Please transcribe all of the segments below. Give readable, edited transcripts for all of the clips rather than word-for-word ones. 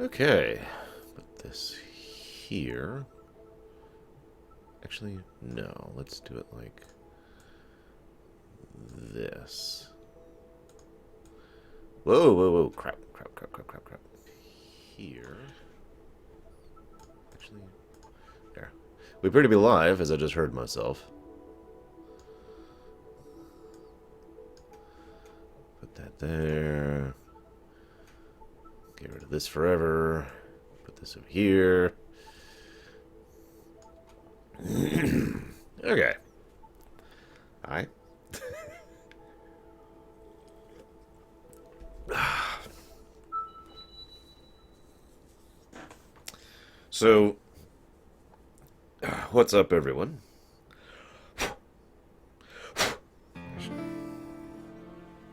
Okay. Put this here. Actually, no. Let's do it like this. Whoa, whoa, whoa. Crap, crap, crap, crap, crap, crap. Here. Actually, there. We appear to be live, as I just heard myself. Put that there. Get rid of this forever. Put this over here. Okay. Alright. So, what's up, everyone?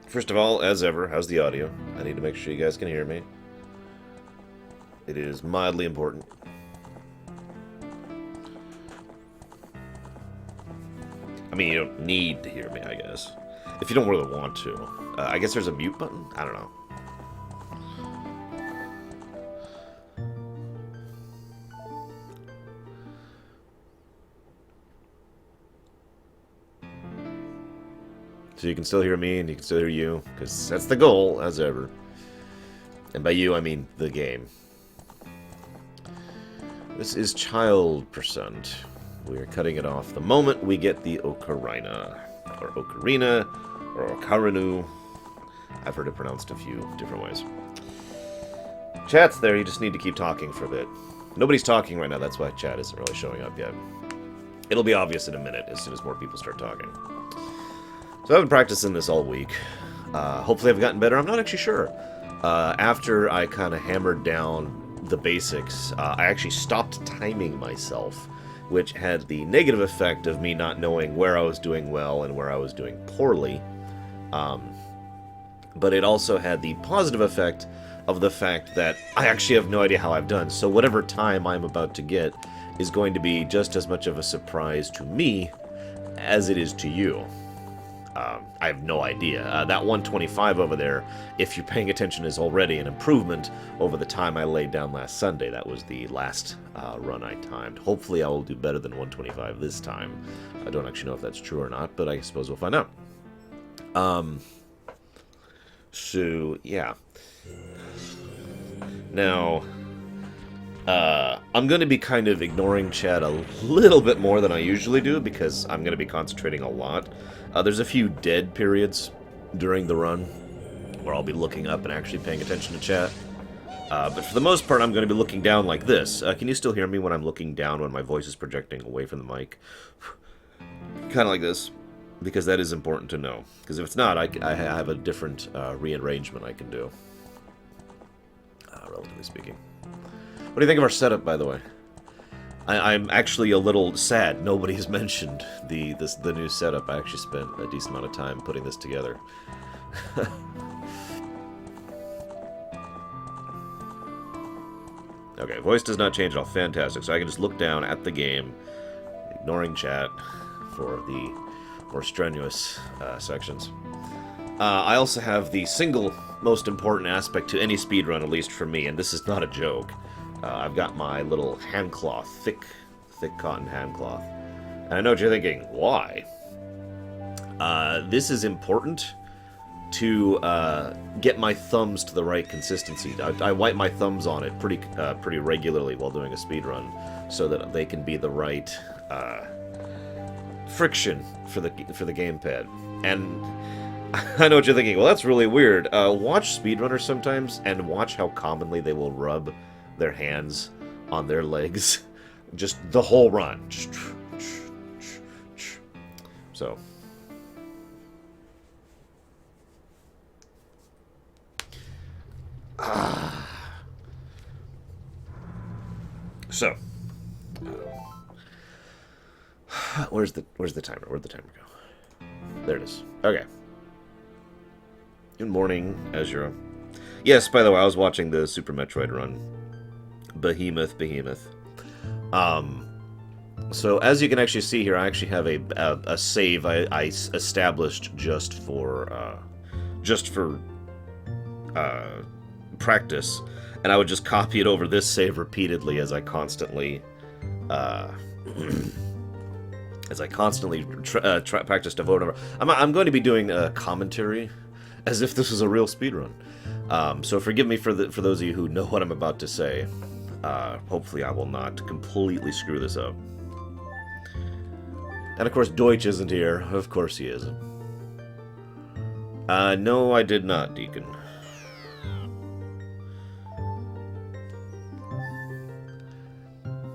First of all, as ever, how's the audio? I need to make sure you guys can hear me. It is mildly important. I mean, you don't need to hear me, I guess. If you don't really want to. I guess there's a mute button? I don't know. So you can still hear me and you can still hear you, because that's the goal, as ever. And by you, I mean the game. This is Child Percent. We are cutting it off the moment we get the Ocarina. Or Ocarina, or Ocarinu. I've heard it pronounced a few different ways. Chat's there, you just need to keep talking for a bit. Nobody's talking right now, that's why chat isn't really showing up yet. It'll be obvious in a minute, as soon as more people start talking. So I've been practicing this all week. Hopefully I've gotten better. I'm not actually sure. After I kind of hammered down the basics, I actually stopped timing myself, which had the negative effect of me not knowing where I was doing well and where I was doing poorly. But it also had the positive effect of the fact that I actually have no idea how I've done. So whatever time I'm about to get is going to be just as much of a surprise to me as it is to you. I have no idea. That 125 over there, if you're paying attention, is already an improvement over the time I laid down last Sunday. That was the last run I timed. Hopefully I will do better than 125 this time. I don't actually know if that's true or not, but I suppose we'll find out. So, yeah. Now, I'm going to be kind of ignoring chat a little bit more than I usually do, because I'm going to be concentrating a lot. There's a few dead periods during the run where I'll be looking up and actually paying attention to chat. But for the most part, I'm going to be looking down like this. Can you still hear me when I'm looking down, when my voice is projecting away from the mic? Kind of like this, because that is important to know. Because if it's not, I have a different rearrangement I can do, relatively speaking. What do you think of our setup, by the way? I'm actually a little sad. Nobody's mentioned the new setup. I actually spent a decent amount of time putting this together. Okay, voice does not change at all. Fantastic. So I can just look down at the game, ignoring chat for the more strenuous sections. I also have the single most important aspect to any speedrun, at least for me, and this is not a joke. I've got my little hand cloth, thick cotton hand cloth. And I know what you're thinking, why? This is important to get my thumbs to the right consistency. I wipe my thumbs on it pretty regularly while doing a speedrun, so that they can be the right friction for the gamepad. And I know what you're thinking, well, that's really weird. Watch speedrunners sometimes, and watch how commonly they will rub their hands on their legs. Just the whole run. So. So. Where's the timer? Where'd the timer go? There it is. Okay. Good morning, Azura. Yes, by the way, I was watching the Super Metroid run. Behemoth. So as you can actually see here, I actually have a save I established just for practice, and I would just copy it over this save repeatedly as I constantly practice to vote over. I'm going to be doing a commentary as if this was a real speedrun. So forgive me for those of you who know what I'm about to say. Hopefully I will not completely screw this up. And of course Deutsch isn't here. Of course he isn't. No, I did not, Deacon.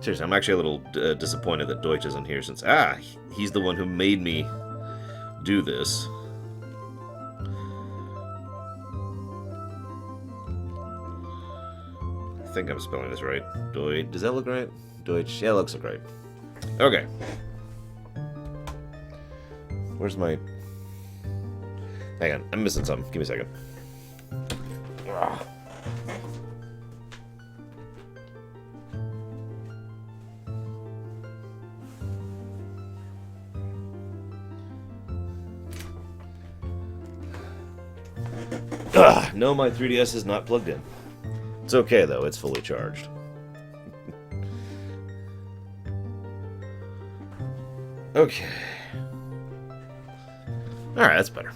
Seriously, I'm actually a little disappointed that Deutsch isn't here since, he's the one who made me do this. I think I'm spelling this right. Deutsch. Does that look right? Deutsch. Yeah, it looks right. Okay. Where's my... Hang on. I'm missing something. Give me a second. No, my 3DS is not plugged in. It's okay, though. It's fully charged. Okay. Alright, that's better.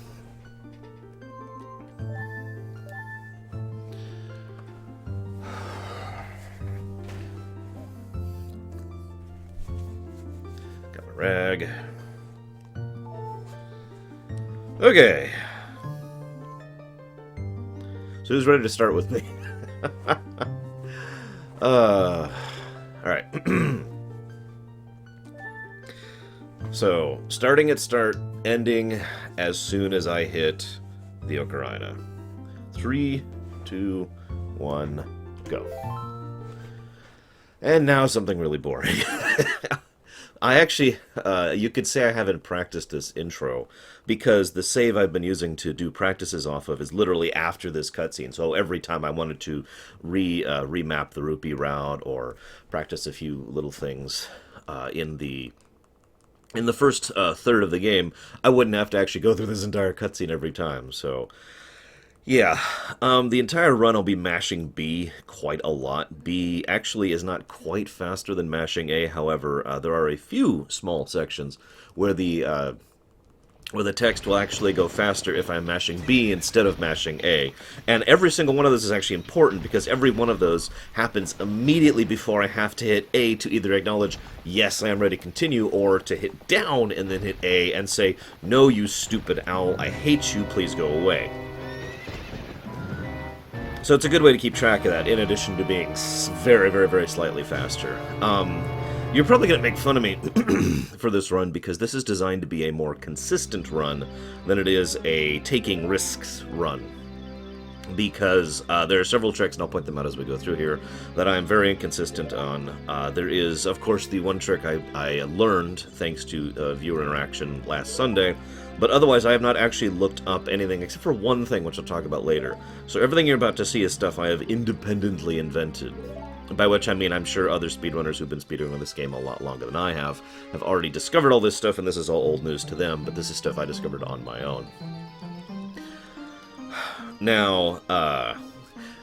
Got my rag. Okay. So who's ready to start with me? Alright. So, starting at start, ending as soon as I hit the Ocarina. 3, 2, 1, go. And now something really boring. I actually, you could say I haven't practiced this intro, because the save I've been using to do practices off of is literally after this cutscene. So every time I wanted to remap the rupee route or practice a few little things in the first third of the game, I wouldn't have to actually go through this entire cutscene every time. So yeah, the entire run I'll be mashing B quite a lot. B actually is not quite faster than mashing A, however, there are a few small sections where the text will actually go faster if I'm mashing B instead of mashing A. And every single one of those is actually important because every one of those happens immediately before I have to hit A to either acknowledge, yes, I am ready to continue, or to hit down and then hit A and say, no, you stupid owl, I hate you, please go away. So it's a good way to keep track of that, in addition to being very, very, very slightly faster. You're probably going to make fun of me for this run, because this is designed to be a more consistent run than it is a taking risks run. Because there are several tricks, and I'll point them out as we go through here, that I am very inconsistent on. There is, of course, the one trick I learned thanks to viewer interaction last Sunday, but otherwise I have not actually looked up anything except for one thing, which I'll talk about later. So everything you're about to see is stuff I have independently invented. By which I mean I'm sure other speedrunners who've been speedrunning this game a lot longer than I have already discovered all this stuff, and this is all old news to them, but this is stuff I discovered on my own. Now,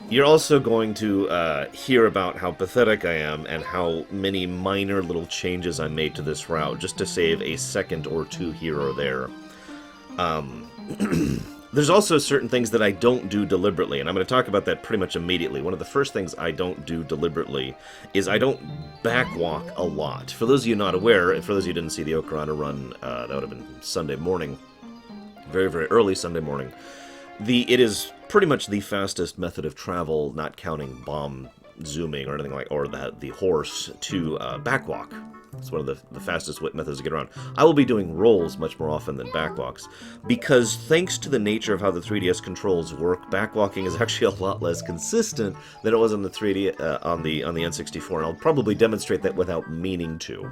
you're also going to hear about how pathetic I am and how many minor little changes I made to this route just to save a second or two here or there. There's also certain things that I don't do deliberately, and I'm going to talk about that pretty much immediately. One of the first things I don't do deliberately is I don't backwalk a lot. For those of you not aware, and for those of you who didn't see the Ocarina run, that would have been Sunday morning, very, very early Sunday morning. It is pretty much the fastest method of travel, not counting bomb zooming or anything like, or the horse, to backwalk. It's one of the fastest methods to get around. I will be doing rolls much more often than backwalks, because thanks to the nature of how the 3DS controls work, backwalking is actually a lot less consistent than it was on the 3D on the N64, and I'll probably demonstrate that without meaning to.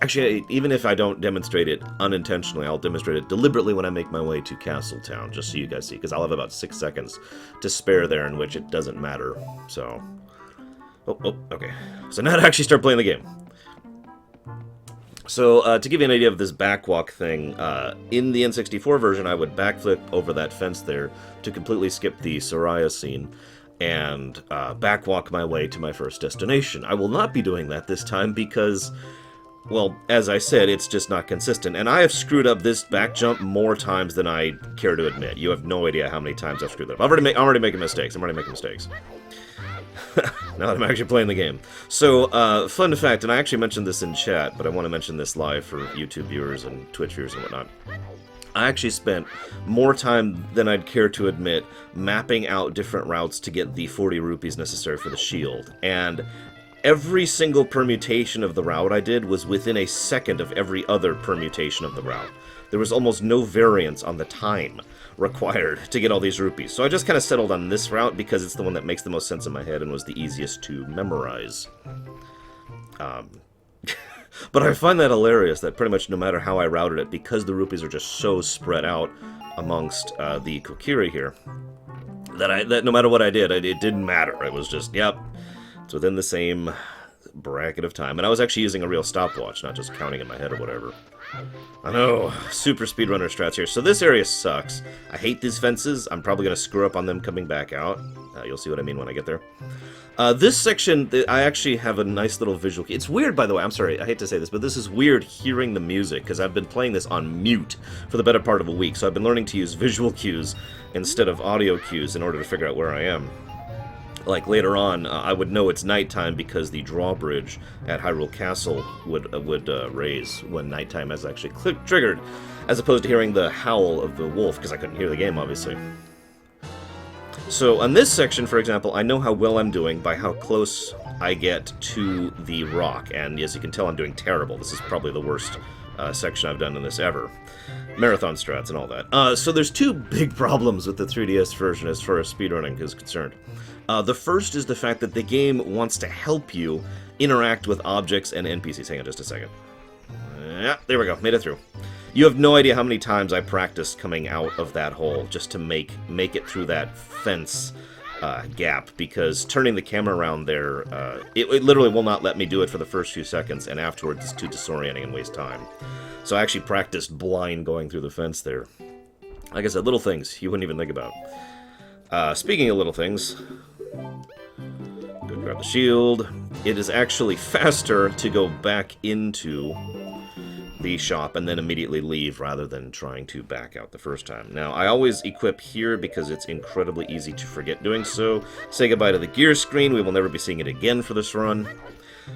Actually, even if I don't demonstrate it unintentionally, I'll demonstrate it deliberately when I make my way to Castletown, just so you guys see, because I'll have about 6 seconds to spare there in which it doesn't matter, so... Oh, okay. So now to actually start playing the game. So, to give you an idea of this backwalk thing, in the N64 version, I would backflip over that fence there to completely skip the Soraya scene. and backwalk my way to my first destination. I will not be doing that this time because, well, as I said, it's just not consistent. And I have screwed up this back jump more times than I care to admit. You have no idea how many times I've screwed that up. I'm already making mistakes. Now that I'm actually playing the game. So, fun fact, and I actually mentioned this in chat, but I want to mention this live for YouTube viewers and Twitch viewers and whatnot. I actually spent more time than I'd care to admit mapping out different routes to get the 40 rupees necessary for the shield. And every single permutation of the route I did was within a second of every other permutation of the route. There was almost no variance on the time required to get all these rupees. So I just kind of settled on this route because it's the one that makes the most sense in my head and was the easiest to memorize. But I find that hilarious that pretty much no matter how I routed it, because the rupees are just so spread out amongst the Kokiri here, that no matter what I did, it didn't matter. It was just, yep, it's within the same bracket of time. And I was actually using a real stopwatch, not just counting in my head or whatever. I know, super speedrunner strats here. So this area sucks. I hate these fences. I'm probably going to screw up on them coming back out. You'll see what I mean when I get there. This section, I actually have a nice little visual key. It's weird, by the way, I'm sorry, I hate to say this, but this is weird hearing the music, because I've been playing this on mute for the better part of a week, so I've been learning to use visual cues instead of audio cues in order to figure out where I am. Like, later on, I would know it's nighttime because the drawbridge at Hyrule Castle would raise when nighttime is actually triggered, as opposed to hearing the howl of the wolf, because I couldn't hear the game, obviously. So, on this section, for example, I know how well I'm doing by how close I get to the rock, and as you can tell, I'm doing terrible. This is probably the worst section I've done in this ever. Marathon strats and all that. So there's two big problems with the 3DS version as far as speedrunning is concerned. The first is the fact that the game wants to help you interact with objects and NPCs. Hang on just a second. Yeah, there we go. Made it through. You have no idea how many times I practiced coming out of that hole just to make it through that fence gap, because turning the camera around there, it literally will not let me do it for the first few seconds, and afterwards it's too disorienting and waste time. So I actually practiced blind going through the fence there. Like I said, little things you wouldn't even think about. Speaking of little things, go grab the shield. It is actually faster to go back into the shop and then immediately leave rather than trying to back out the first time. Now, I always equip here because it's incredibly easy to forget doing so. Say goodbye to the gear screen. We will never be seeing it again for this run.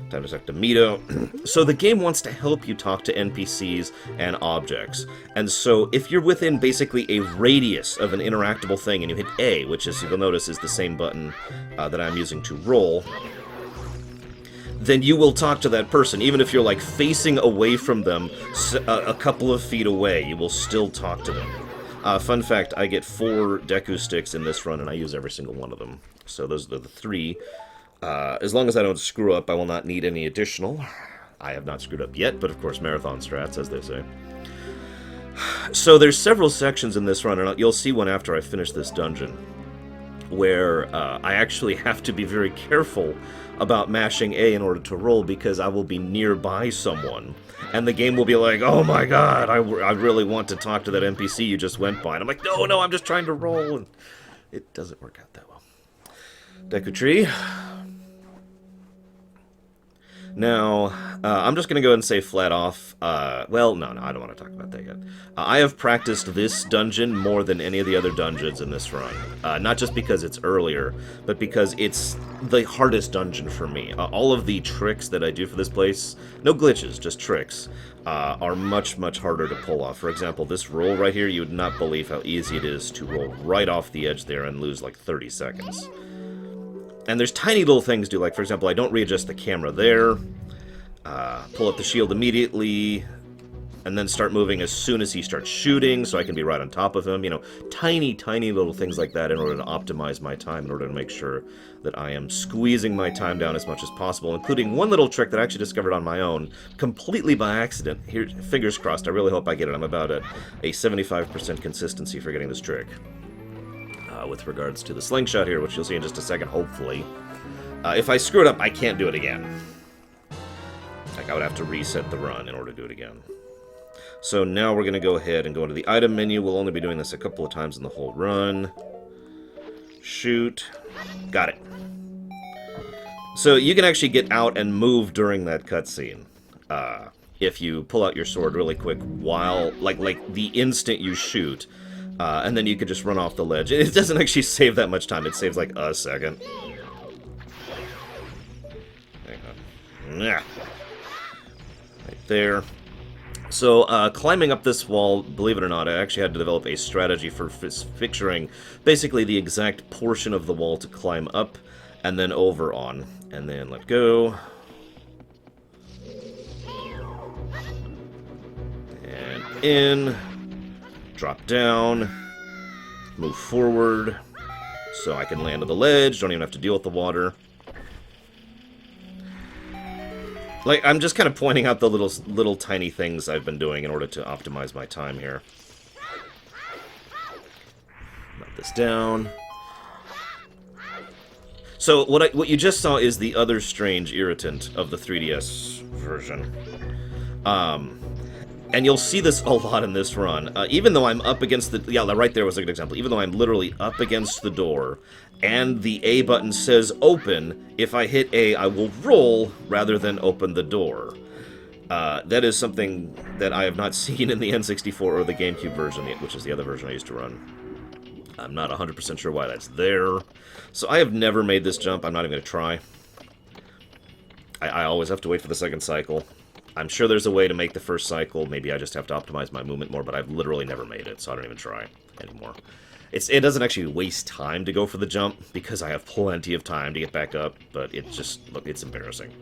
Time to talk to Mito. So the game wants to help you talk to NPCs and objects. And so if you're within basically a radius of an interactable thing and you hit A, which as you'll notice is the same button that I'm using to roll, then you will talk to that person. Even if you're like facing away from them a couple of feet away, you will still talk to them. Fun fact, I get 4 Deku sticks in this run and I use every single one of them. So those are the 3. As long as I don't screw up, I will not need any additional. I have not screwed up yet, but of course marathon strats, as they say. So there's several sections in this run, and you'll see one after I finish this dungeon, where I actually have to be very careful about mashing A in order to roll, because I will be nearby someone, and the game will be like, oh my god, I really want to talk to that NPC you just went by, and I'm like, no, I'm just trying to roll, and it doesn't work out that well. Deku Tree. Now, I'm just going to go ahead and say flat off, well, no, I don't want to talk about that yet. I have practiced this dungeon more than any of the other dungeons in this run. Not just because it's earlier, but because it's the hardest dungeon for me. All of the tricks that I do for this place, no glitches, just tricks, are much, much harder to pull off. For example, this roll right here, you would not believe how easy it is to roll right off the edge there and lose like 30 seconds. And there's tiny little things to do, like, for example, I don't readjust the camera there, pull up the shield immediately, and then start moving as soon as he starts shooting, so I can be right on top of him. You know, tiny, tiny little things like that in order to optimize my time, in order to make sure that I am squeezing my time down as much as possible, including one little trick that I actually discovered on my own, completely by accident. Here, fingers crossed, I really hope I get it. I'm about at a 75% consistency for getting this trick. With regards to the slingshot here, which you'll see in just a second, hopefully. If I screw it up, I can't do it again. Like, I would have to reset the run in order to do it again. So now we're going to go ahead and go into the item menu. We'll only be doing this a couple of times in the whole run. Shoot. Got it. So you can actually get out and move during that cutscene. If you pull out your sword really quick while, like the instant you shoot, and then you could just run off the ledge. It doesn't actually save that much time. It saves like a second. Hang on. Yeah. Right there. So, climbing up this wall, believe it or not, I actually had to develop a strategy for fixturing basically the exact portion of the wall to climb up and then over on. And then let go. And in. Drop down. Move forward. So I can land on the ledge, don't even have to deal with the water. Like, I'm just kind of pointing out the little tiny things I've been doing in order to optimize my time here. Knock this down. So, what you just saw is the other strange irritant of the 3DS version. And you'll see this a lot in this run. Even though I'm up against the... Yeah, right there was a good example. Even though I'm literally up against the door, and the A button says open, if I hit A, I will roll rather than open the door. That is something that I have not seen in the N64 or the GameCube version, which is the other version I used to run. I'm not 100% sure why that's there. So I have never made this jump. I'm not even going to try. I always have to wait for the second cycle. I'm sure there's a way to make the first cycle. Maybe I just have to optimize my movement more, but I've literally never made it, so I don't even try anymore. It doesn't actually waste time to go for the jump, because I have plenty of time to get back up, but it just, look, it's embarrassing.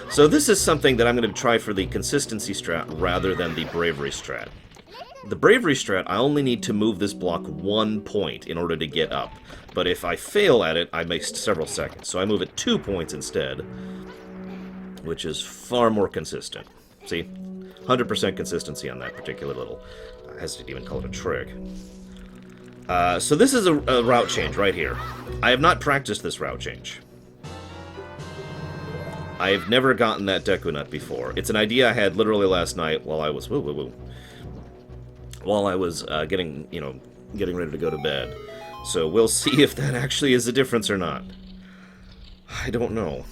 So this is something that I'm going to try for the consistency strat rather than the bravery strat. The bravery strat, I only need to move this block 1 point in order to get up, but if I fail at it, I waste several seconds, so I move it 2 points instead, which is far more consistent. See? 100% consistency on that particular little... I hesitate to even call it a trick. So this is a route change right here. I have not practiced this route change. I have never gotten that Deku Nut before. It's an idea I had literally last night while I was... While I was getting ready to go to bed. So we'll see if that actually is a difference or not. I don't know.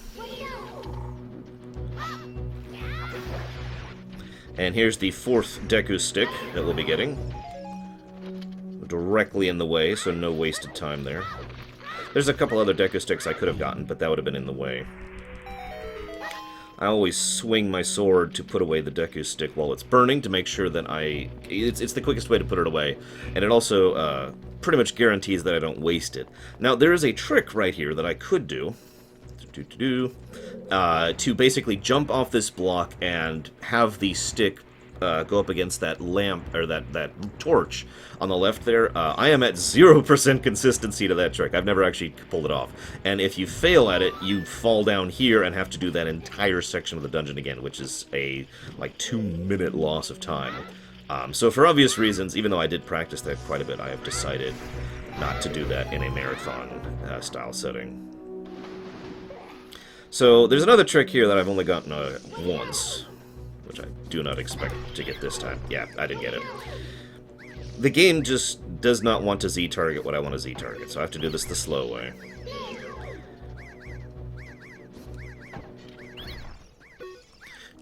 And here's the 4th Deku stick that we'll be getting. Directly in the way, so no wasted time there. There's a couple other Deku sticks I could have gotten, but that would have been in the way. I always swing my sword to put away the Deku stick while it's burning to make sure that it's the quickest way to put it away. And it also pretty much guarantees that I don't waste it. Now, there is a trick right here that I could do. To basically jump off this block and have the stick go up against that lamp, or that torch on the left there. I am at 0% consistency to that trick. I've never actually pulled it off. And if you fail at it, you fall down here and have to do that entire section of the dungeon again, which is a, 2-minute loss of time. So for obvious reasons, even though I did practice that quite a bit, I have decided not to do that in a marathon style setting. So, there's another trick here that I've only gotten once, which I do not expect to get this time. Yeah, I didn't get it. The game just does not want to Z-target what I want to Z-target, so I have to do this the slow way.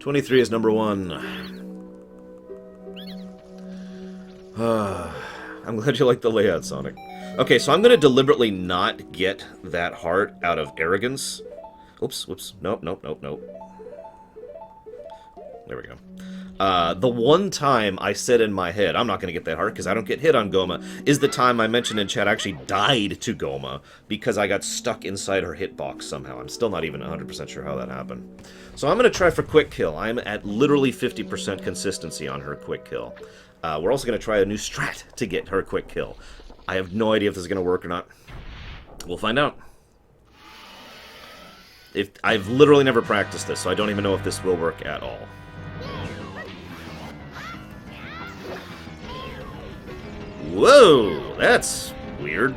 "23 is number 1. I'm glad you like the layout, Sonic. Okay, so I'm going to deliberately not get that heart out of arrogance. Oops, whoops, nope. There we go. The one time I said in my head, I'm not going to get that heart because I don't get hit on Goma, is the time I mentioned in chat I actually died to Goma because I got stuck inside her hitbox somehow. I'm still not even 100% sure how that happened. So I'm going to try for quick kill. I'm at literally 50% consistency on her quick kill. We're also going to try a new strat to get her quick kill. I have no idea if this is going to work or not. We'll find out. I've literally never practiced this, so I don't even know if this will work at all. Whoa, that's weird.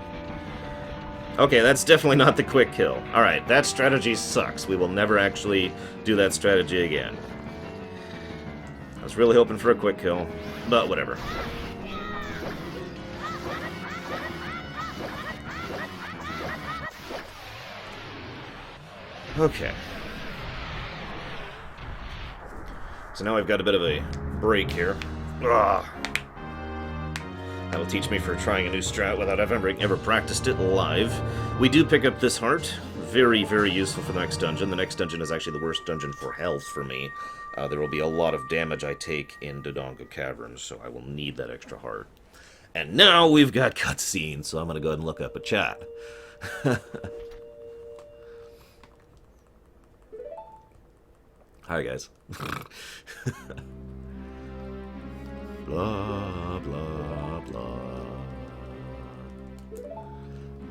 Okay, that's definitely not the quick kill. Alright, that strategy sucks. We will never actually do that strategy again. I was really hoping for a quick kill, but whatever. Okay. So now I've got a bit of a break here. Ugh. That'll teach me for trying a new strat without ever practiced it live. We do pick up this heart. Very, very useful for the next dungeon. The next dungeon is actually the worst dungeon for health for me. There will be a lot of damage I take in Dodongo Caverns, so I will need that extra heart. And now we've got cutscenes, so I'm going to go ahead and look up a chat. Hi, guys. Blah, blah, blah.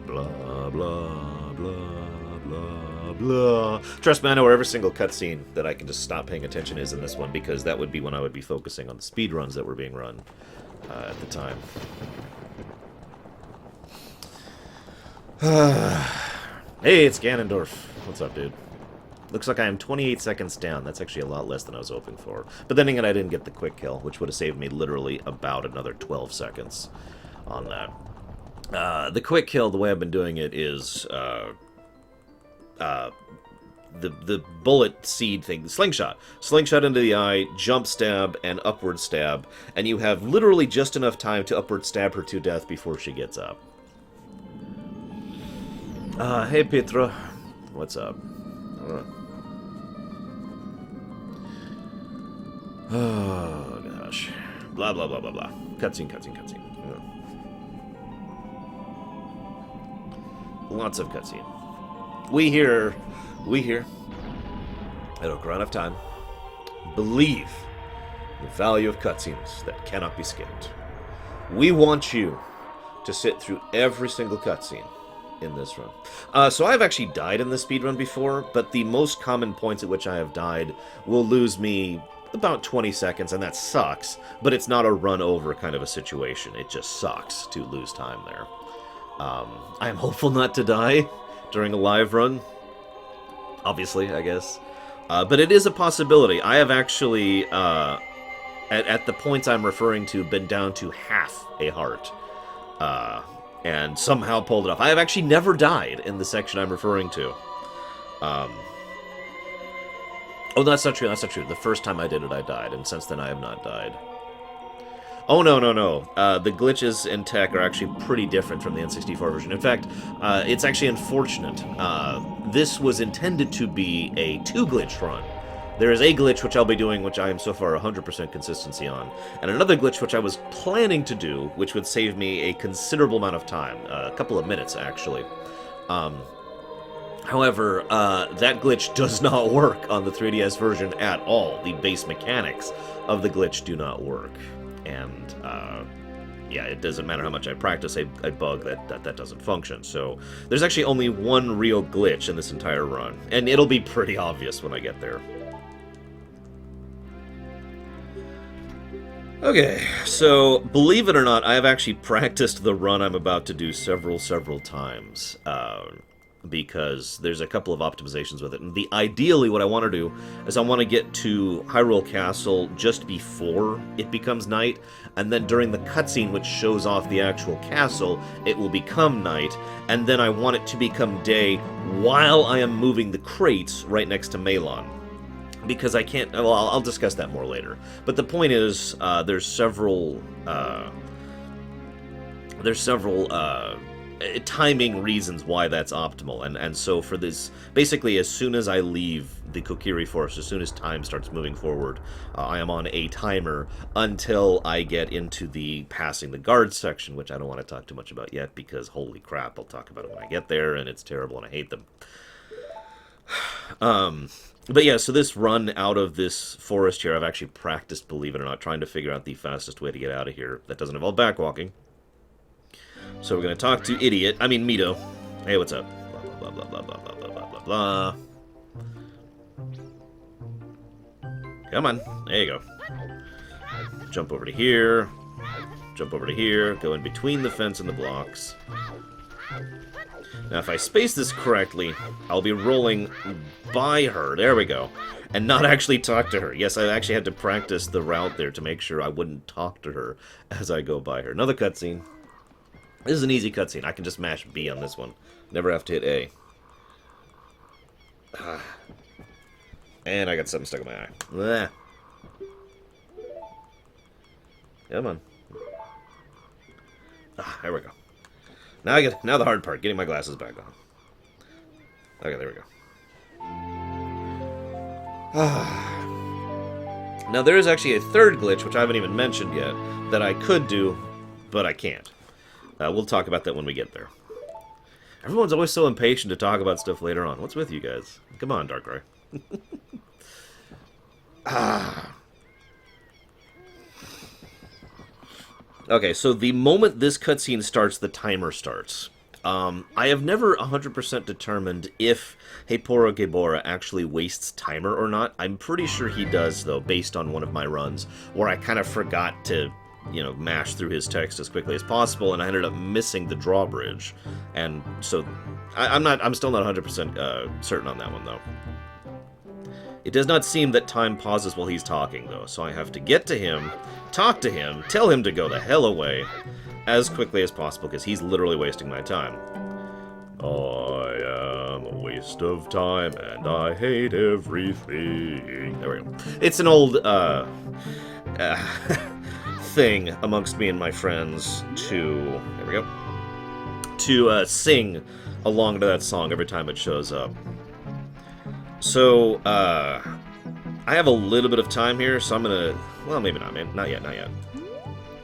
Blah, blah, blah, blah, blah. Trust me, I know where every single cutscene that I can just stop paying attention is in this one, because that would be when I would be focusing on the speedruns that were being run at the time. Hey, it's Ganondorf. What's up, dude? Looks like I am 28 seconds down. That's actually a lot less than I was hoping for. But then again, I didn't get the quick kill, which would have saved me literally about another 12 seconds on that. The quick kill, the way I've been doing it is the bullet seed thing, the slingshot. Slingshot into the eye, jump stab, and upward stab. And you have literally just enough time to upward stab her to death before she gets up. Hey, Petra. What's up? Oh, gosh. Blah, blah, blah, blah, blah. Cutscene, cutscene, cutscene. Lots of cutscene. We here at Ocarina of Time believe the value of cutscenes that cannot be skipped. We want you to sit through every single cutscene in this run. So I've actually died in the speedrun before, but the most common points at which I have died will lose me about 20 seconds, and that sucks, but it's not a run-over kind of a situation. It just sucks to lose time there. I am hopeful not to die during a live run, obviously, I guess. But it is a possibility. I have actually, at the points I'm referring to, been down to half a heart. And somehow pulled it off. I have actually never died in the section I'm referring to. Oh, that's not true, that's not true. The first time I did it, I died, and since then I have not died. Oh, no, no, no. The glitches in tech are actually pretty different from the N64 version. In fact, it's actually unfortunate. This was intended to be a 2-glitch run. There is a glitch which I'll be doing, which I am so far 100% consistency on, and another glitch which I was planning to do, which would save me a considerable amount of time, a couple of minutes, actually. However, that glitch does not work on the 3DS version at all. The base mechanics of the glitch do not work. And, yeah, it doesn't matter how much I practice a bug that doesn't function. So, there's actually only one real glitch in this entire run. And it'll be pretty obvious when I get there. Okay, so, believe it or not, I have actually practiced the run I'm about to do several times. Because there's a couple of optimizations with it. And ideally, what I want to do is I want to get to Hyrule Castle just before it becomes night, and then during the cutscene which shows off the actual castle, it will become night, and then I want it to become day while I am moving the crates right next to Malon. Because I can't... Well, I'll discuss that more later. But the point is, there's several timing reasons why that's optimal, and so for this, basically as soon as I leave the Kokiri Forest, as soon as time starts moving forward, I am on a timer until I get into the passing the guard section, which I don't want to talk too much about yet, because holy crap, I'll talk about it when I get there, and it's terrible, and I hate them. But yeah, so this run out of this forest here, I've actually practiced, believe it or not, trying to figure out the fastest way to get out of here. That doesn't involve backwalking. So we're going to talk to Mito. Hey, what's up? Blah, blah, blah, blah, blah, blah, blah, blah, blah. Come on. There you go. Jump over to here. Jump over to here. Go in between the fence and the blocks. Now, if I space this correctly, I'll be rolling by her. There we go. And not actually talk to her. Yes, I actually had to practice the route there to make sure I wouldn't talk to her as I go by her. Another cutscene. This is an easy cutscene. I can just mash B on this one. Never have to hit A. And I got something stuck in my eye. Blech. Come on. There we go. Now the hard part, getting my glasses back on. Okay, there we go. Now there is actually a third glitch, which I haven't even mentioned yet, that I could do, but I can't. We'll talk about that when we get there. Everyone's always so impatient to talk about stuff later on. What's with you guys? Come on, Darkrai. Okay, so the moment this cutscene starts, the timer starts. I have never 100% determined if Hepora Gebora actually wastes timer or not. I'm pretty sure he does, though, based on one of my runs, where I kind of forgot to, you know, mash through his text as quickly as possible, and I ended up missing the drawbridge. And so, I'm still not 100% certain on that one, though. It does not seem that time pauses while he's talking, though, so I have to get to him, talk to him, tell him to go the hell away as quickly as possible, because he's literally wasting my time. I am a waste of time, and I hate everything. There we go. It's an old, thing amongst me and my friends to, there we go, to, sing along to that song every time it shows up. So, I have a little bit of time here, so I'm gonna, well, maybe not, man. Not yet.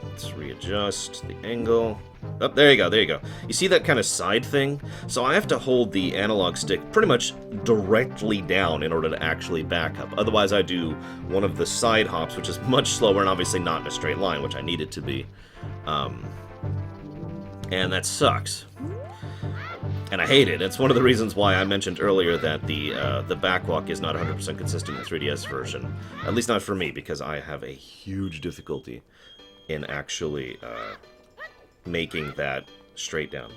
Let's readjust the angle. Oh, there you go. You see that kind of side thing? So I have to hold the analog stick pretty much directly down in order to actually back up. Otherwise, I do one of the side hops, which is much slower and obviously not in a straight line, which I need it to be. And that sucks. And I hate it. It's one of the reasons why I mentioned earlier that the backwalk is not 100% consistent in the 3DS version. At least not for me, because I have a huge difficulty in actually making that straight down.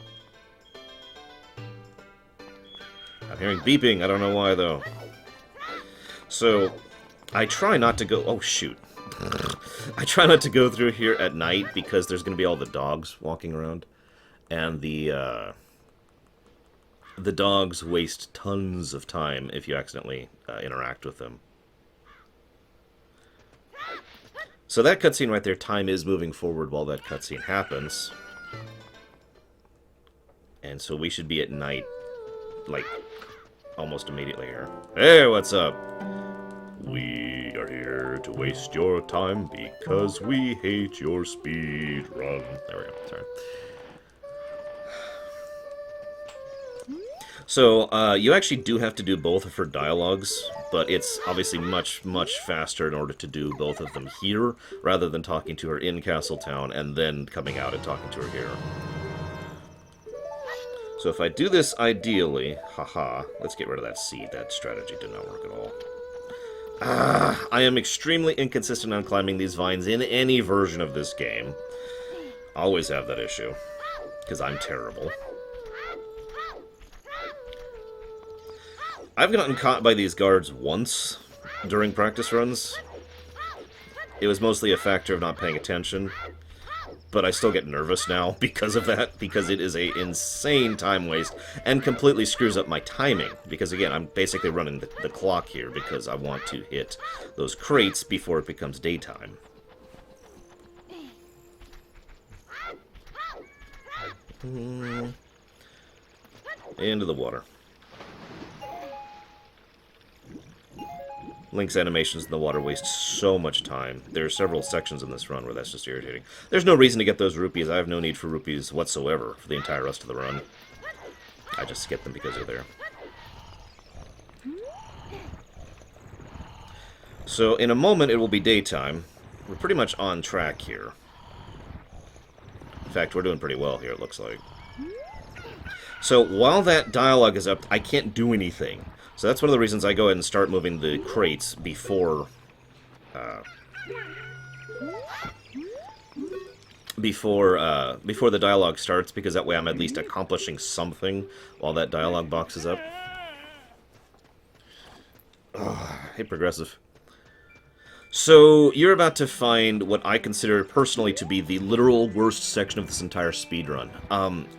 I'm hearing beeping. I don't know why, though. So, I try not to go... Oh, shoot. I try not to go through here at night because there's going to be all the dogs walking around. And the dogs waste tons of time if you accidentally interact with them. So that cutscene right there, time is moving forward while that cutscene happens. And so we should be at night, like, almost immediately here. Hey, what's up? We are here to waste your time because we hate your speed run. There we go, sorry. So, you actually do have to do both of her dialogues, but it's obviously much, much faster in order to do both of them here, rather than talking to her in Castletown and then coming out and talking to her here. So if I do this ideally, haha, let's get rid of that seed. That strategy did not work at all. I am extremely inconsistent on climbing these vines in any version of this game. Always have that issue, because I'm terrible. I've gotten caught by these guards once during practice runs. It was mostly a factor of not paying attention, but I still get nervous now because of that, because it is an insane time waste and completely screws up my timing. Because again, I'm basically running the clock here because I want to hit those crates before it becomes daytime. Into the water. Link's animations in the water waste so much time. There are several sections in this run where that's just irritating. There's no reason to get those rupees. I have no need for rupees whatsoever for the entire rest of the run. I just skip them because they're there. So, in a moment, it will be daytime. We're pretty much on track here. In fact, we're doing pretty well here, it looks like. So, while that dialogue is up, I can't do anything. So that's one of the reasons I go ahead and start moving the crates before the dialogue starts, because that way I'm at least accomplishing something while that dialogue box is up. Hey, Progressive. So, you're about to find what I consider personally to be the literal worst section of this entire speedrun.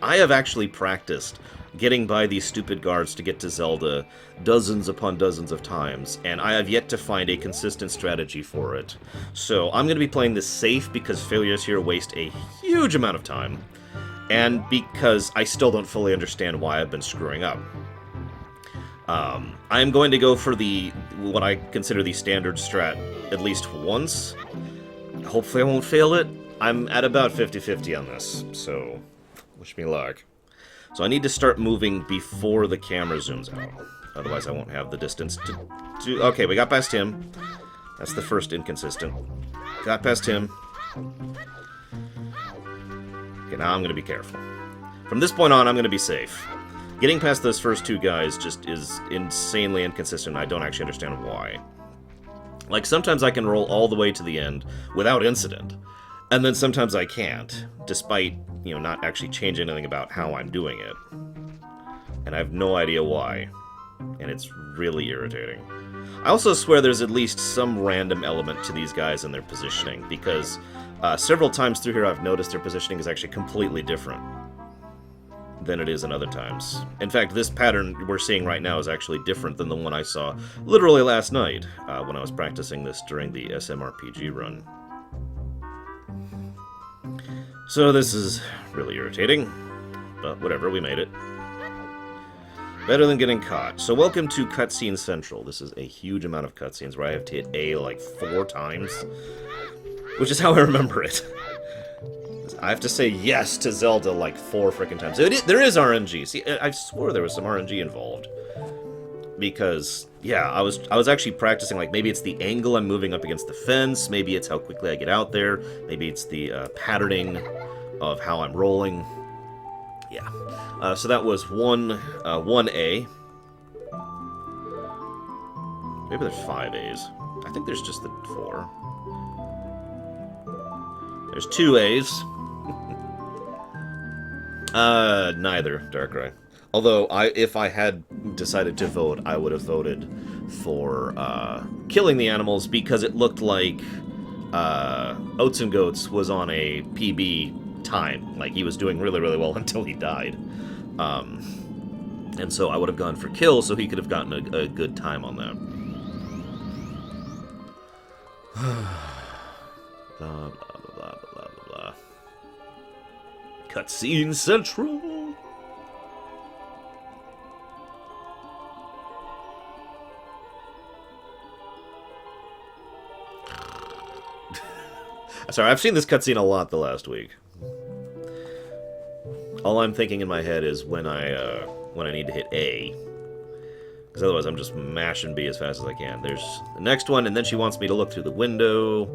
I have actually practiced getting by these stupid guards to get to Zelda dozens upon dozens of times, and I have yet to find a consistent strategy for it. So, I'm going to be playing this safe because failures here waste a huge amount of time, and because I still don't fully understand why I've been screwing up. I'm going to go for what I consider the standard strat at least once. Hopefully I won't fail it. I'm at about 50-50 on this, so wish me luck. So I need to start moving before the camera zooms out. Otherwise I won't have the distance to... Okay, we got past him. That's the first inconsistent. Got past him. Okay, now I'm going to be careful. From this point on, I'm going to be safe. Getting past those first two guys just is insanely inconsistent. I don't actually understand why. Like, sometimes I can roll all the way to the end without incident, and then sometimes I can't, despite, you know, not actually changing anything about how I'm doing it. And I have no idea why, and it's really irritating. I also swear there's at least some random element to these guys and their positioning, because several times through here I've noticed their positioning is actually completely different than it is in other times. In fact, this pattern we're seeing right now is actually different than the one I saw literally last night when I was practicing this during the SMRPG run. So this is really irritating, but whatever, we made it. Better than getting caught. So welcome to Cutscene Central. This is a huge amount of cutscenes where I have to hit A like 4 times, which is how I remember it. I have to say yes to Zelda like 4 frickin' times. There is RNG. See, I swore there was some RNG involved. Because, yeah, I was actually practicing, like, maybe it's the angle I'm moving up against the fence, maybe it's how quickly I get out there, maybe it's the patterning of how I'm rolling. Yeah. So that was 1A. Maybe there's 5 A's. I think there's just the 4. There's 2 A's. Neither, Darkrai. Although, if I had decided to vote, I would have voted for, killing the animals because it looked like, Oats and Goats was on a PB time. Like, he was doing really, really well until he died. And so I would have gone for kill so he could have gotten a good time on that. Blah, blah, blah, blah, blah, blah. Cutscene Central! Sorry, I've seen this cutscene a lot the last week. All I'm thinking in my head is when I need to hit A. Because otherwise I'm just mashing B as fast as I can. There's the next one, and then she wants me to look through the window.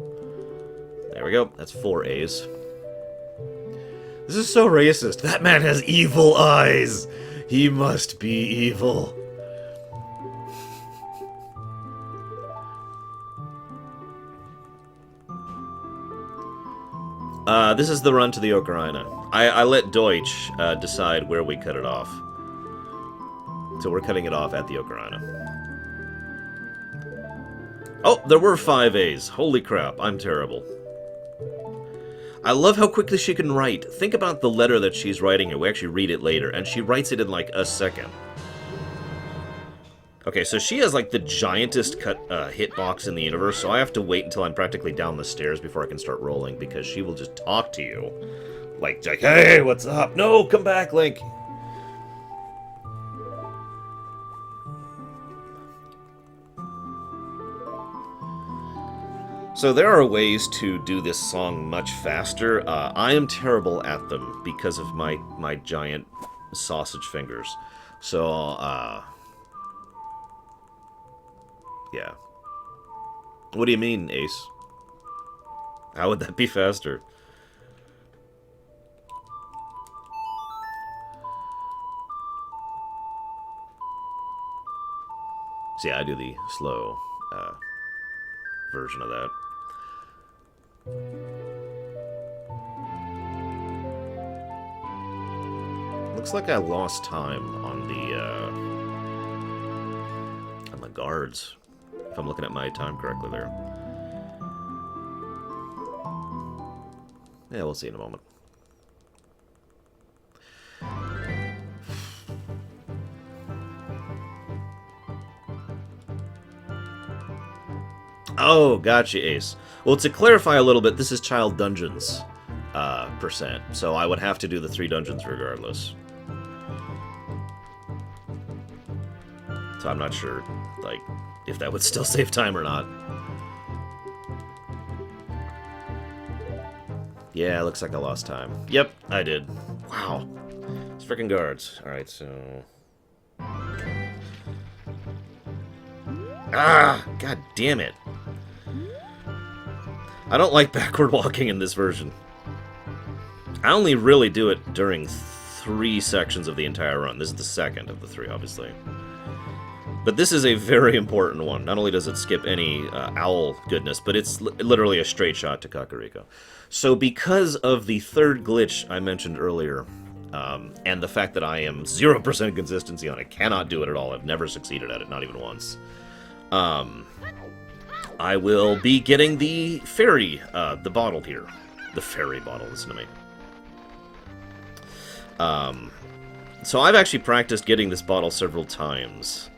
There we go. That's 4 A's. This is so racist. That man has evil eyes. He must be evil. This is the run to the Ocarina. I let Deutsch decide where we cut it off. So we're cutting it off at the Ocarina. Oh, there were 5 A's. Holy crap, I'm terrible. I love how quickly she can write. Think about the letter that she's writing here. We actually read it later, and she writes it in like a second. Okay, so she has like the giantest hitbox in the universe, so I have to wait until I'm practically down the stairs before I can start rolling, because she will just talk to you. Like, hey, what's up? No, come back, Link! So there are ways to do this song much faster. I am terrible at them because of my giant sausage fingers. So, yeah. What do you mean, Ace? How would that be faster? See, I do the slow version of that. Looks like I lost time on the guards, if I'm looking at my time correctly there. Yeah, we'll see in a moment. Oh, gotcha, Ace. Well, to clarify a little bit, this is Child Dungeons percent, so I would have to do the 3 dungeons regardless. So I'm not sure, like, if that would still save time or not. Yeah, looks like I lost time. Yep, I did. Wow. It's freaking guards. Alright, so... Ah! God damn it. I don't like backward walking in this version. I only really do it during 3 sections of the entire run. This is the second of the 3, obviously. But this is a very important one. Not only does it skip any owl goodness, but it's literally a straight shot to Kakariko. So because of the 3rd glitch I mentioned earlier, and the fact that I am 0% consistency on it, cannot do it at all, I've never succeeded at it, not even once, I will be getting the fairy, the bottle here. The fairy bottle, listen to me. So I've actually practiced getting this bottle several times.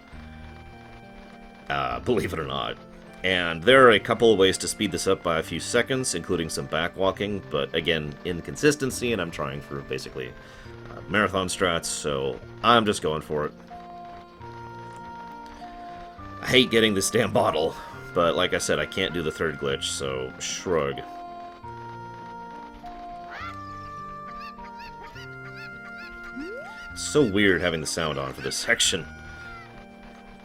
Believe it or not. And there are a couple of ways to speed this up by a few seconds, including some backwalking, but again, inconsistency, and I'm trying for basically marathon strats, so I'm just going for it. I hate getting this damn bottle, but like I said, I can't do the 3rd glitch, so shrug. It's so weird having the sound on for this section.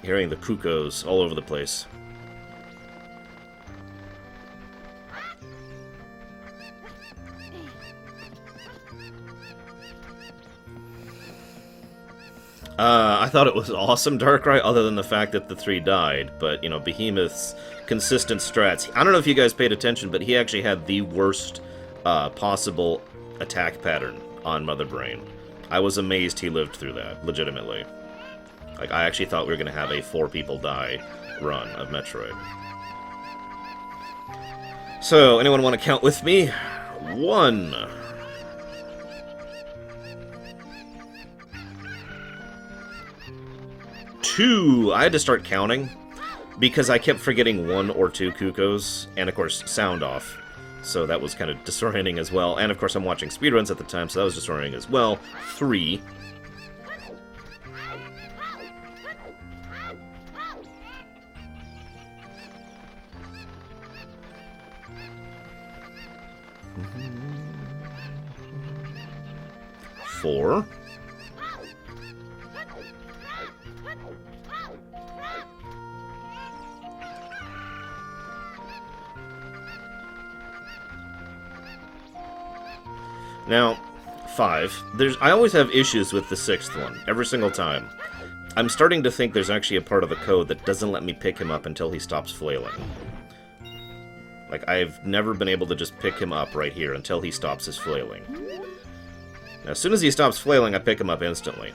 Hearing the cuckoos all over the place. I thought it was awesome, Darkrai, other than the fact that the 3 died, but, you know, Behemoth's consistent strats. I don't know if you guys paid attention, but he actually had the worst possible attack pattern on Mother Brain. I was amazed he lived through that, legitimately. Like, I actually thought we were going to have a 4 people die run of Metroid. So, anyone want to count with me? 1. 2. I had to start counting because I kept forgetting 1 or 2 Cuckoos, and of course, sound off. So that was kind of disorienting as well. And of course, I'm watching speedruns at the time, so that was disorienting as well. 3. Four. Now, 5. I always have issues with the 6th one, every single time. I'm starting to think there's actually a part of the code that doesn't let me pick him up until he stops flailing. Like, I've never been able to just pick him up right here until he stops his flailing. Now, as soon as he stops flailing, I pick him up instantly.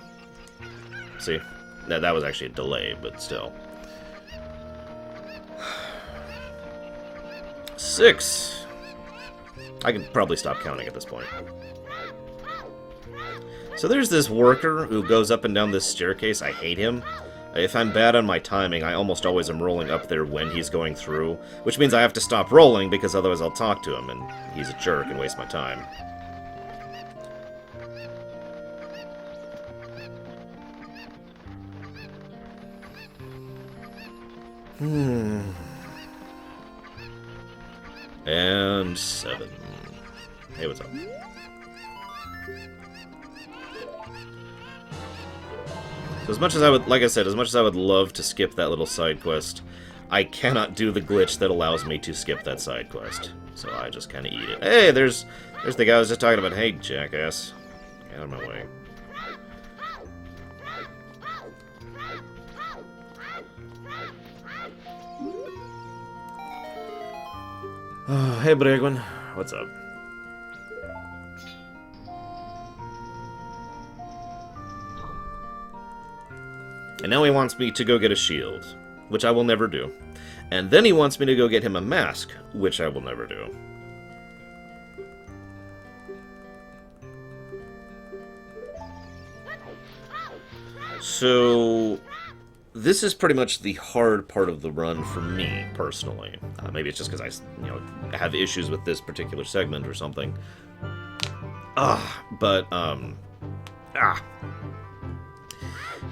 See? Now, that was actually a delay, but still. 6. I can probably stop counting at this point. So there's this worker who goes up and down this staircase. I hate him. If I'm bad on my timing, I almost always am rolling up there when he's going through, which means I have to stop rolling because otherwise I'll talk to him, and he's a jerk and waste my time. And 7. Hey, what's up? So as much as I would, like I said, as much as I would love to skip that little side quest, I cannot do the glitch that allows me to skip that side quest. So I just kind of eat it. Hey, there's the guy I was just talking about. Hey, jackass. Get out of my way. Oh, hey, Bregwin. What's up? And now he wants me to go get a shield, which I will never do. And then he wants me to go get him a mask, which I will never do. So, this is pretty much the hard part of the run for me, personally. Maybe it's just because I, have issues with this particular segment or something.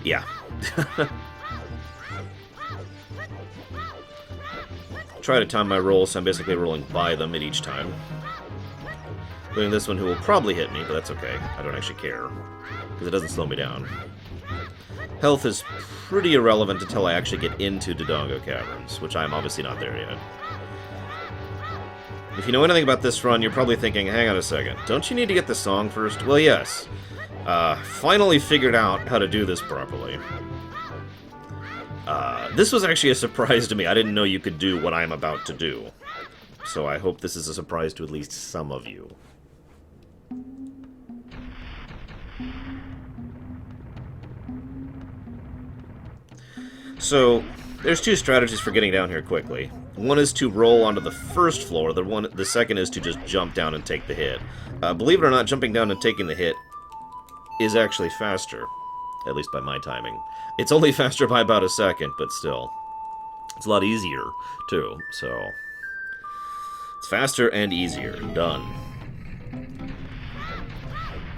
Yeah. Try to time my rolls, so I'm basically rolling by them at each time. Including this one, who will probably hit me, but that's okay. I don't actually care, because it doesn't slow me down. Health is pretty irrelevant until I actually get into Dodongo Caverns, which I'm obviously not there yet. If you know anything about this run, you're probably thinking, hang on a second, don't you need to get the song first? Well, yes. Finally figured out how to do this properly. This was actually a surprise to me. I didn't know you could do what I'm about to do. So I hope this is a surprise to at least some of you. So, there's two strategies for getting down here quickly. One is to roll onto the first floor, the second is to just jump down and take the hit. Believe it or not, jumping down and taking the hit is actually faster. At least by my timing. It's only faster by about a second, but still. It's a lot easier, too, so... It's faster and easier. Done.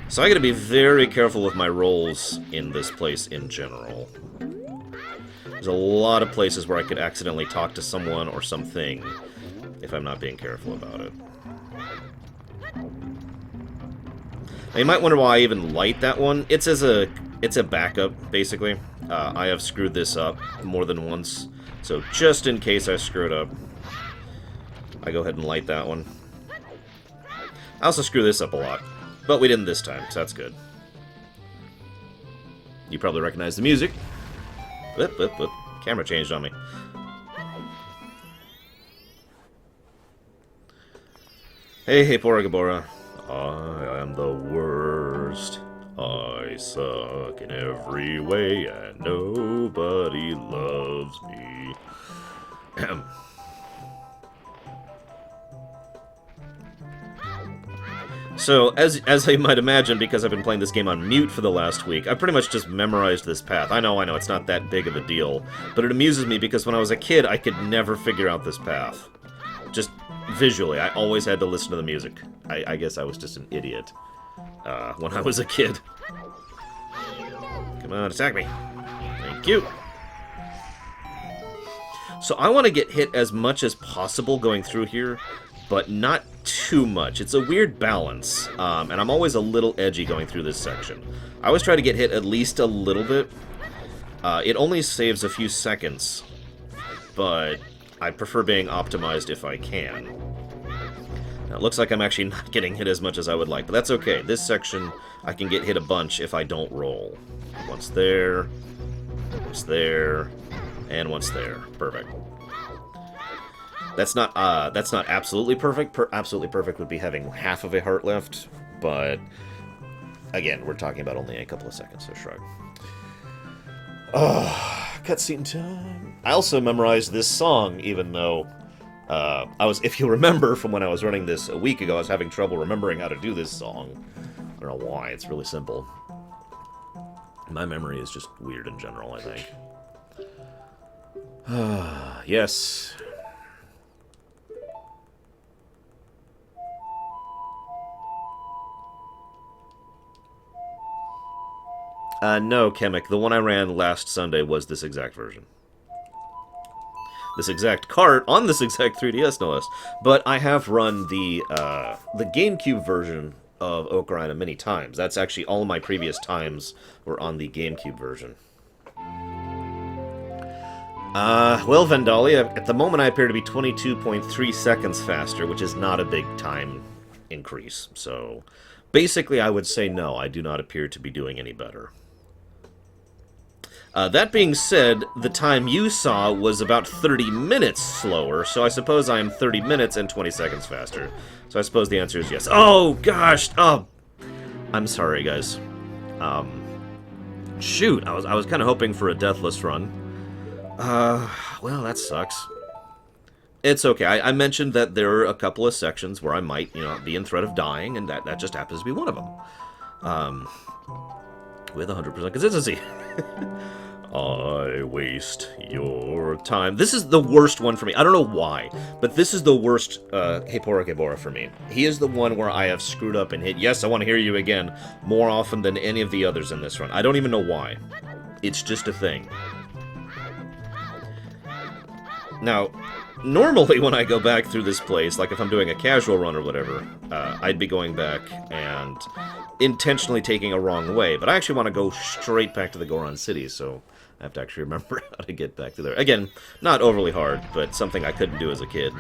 So I gotta be very careful with my rolls in this place in general. There's a lot of places where I could accidentally talk to someone or something if I'm not being careful about it. Now, you might wonder why I even light that one. It's a backup, basically. I have screwed this up more than once, so just in case I screw it up, I go ahead and light that one. I also screw this up a lot, but we didn't this time, so that's good. You probably recognize the music. Whoop, whoop, whoop. Camera changed on me. Hey, Bora Gabora. I am the worst. I suck in every way, and nobody loves me. So, as I might imagine, because I've been playing this game on mute for the last week, I pretty much just memorized this path. I know, it's not that big of a deal, but it amuses me because when I was a kid, I could never figure out this path. Just visually, I always had to listen to the music. I guess I was just an idiot when I was a kid. Come on, attack me. Thank you. So I want to get hit as much as possible going through here, but not too much. It's a weird balance, and I'm always a little edgy going through this section. I always try to get hit at least a little bit. It only saves a few seconds, but I prefer being optimized if I can. Now, it looks like I'm actually not getting hit as much as I would like, but that's okay. This section, I can get hit a bunch if I don't roll. Once there, and once there. Perfect. That's not absolutely perfect. Absolutely perfect would be having half of a heart left, but again, we're talking about only a couple of seconds, so shrug. Cutscene time. I also memorized this song, even though if you remember from when I was running this a week ago, I was having trouble remembering how to do this song. I don't know why. It's really simple. My memory is just weird in general, I think. Yes. No, Chemic. The one I ran last Sunday was this exact version. This exact cart on this exact 3DS, no less. But I have run the GameCube version of Ocarina many times. That's actually all of my previous times were on the GameCube version. Well, Vandalia, at the moment I appear to be 22.3 seconds faster, which is not a big time increase. So, basically I would say no, I do not appear to be doing any better. That being said, the time you saw was about 30 minutes slower, so I suppose I am 30 minutes and 20 seconds faster. So I suppose the answer is yes. Oh, gosh! Oh! I'm sorry, guys. Shoot, I was kind of hoping for a deathless run. Well, that sucks. It's okay. I mentioned that there are a couple of sections where I might, be in threat of dying, and that just happens to be one of them. with 100% consistency. I waste your time. This is the worst one for me. I don't know why, but this is the worst Hepora Kebora for me. He is the one where I have screwed up and hit, yes, I want to hear you again, more often than any of the others in this run. I don't even know why. It's just a thing. Now, normally when I go back through this place, like if I'm doing a casual run or whatever, I'd be going back and intentionally taking a wrong way, but I actually want to go straight back to the Goron City, so I have to actually remember how to get back to there. Again, not overly hard, but something I couldn't do as a kid.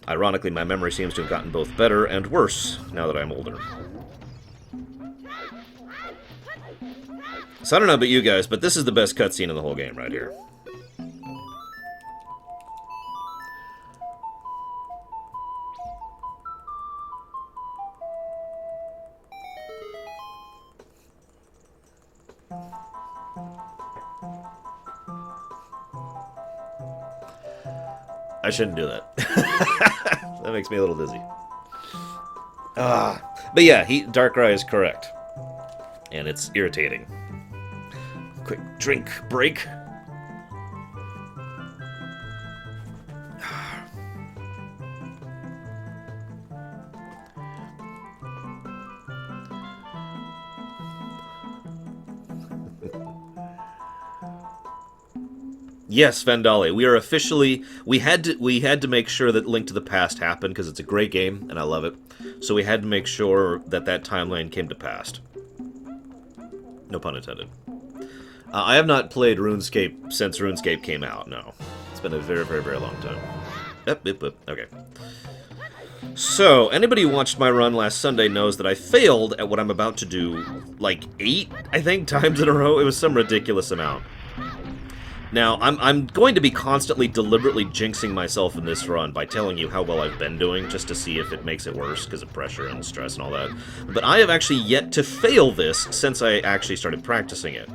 Ironically, my memory seems to have gotten both better and worse now that I'm older. So I don't know about you guys, but this is the best cutscene in the whole game right here. I shouldn't do that. That makes me a little dizzy. But yeah, Darkrai is correct. And it's irritating. Quick drink break. Yes, Vandale, we are officially... We had to make sure that Link to the Past happened, because it's a great game, and I love it. So we had to make sure that that timeline came to pass. No pun intended. I have not played RuneScape since RuneScape came out, no. It's been a very, very, very long time. Yep. Okay. So, anybody who watched my run last Sunday knows that I failed at what I'm about to do, like, 8, I think, times in a row. It was some ridiculous amount. Now, I'm going to be constantly deliberately jinxing myself in this run by telling you how well I've been doing, just to see if it makes it worse because of pressure and stress and all that. But I have actually yet to fail this since I actually started practicing it.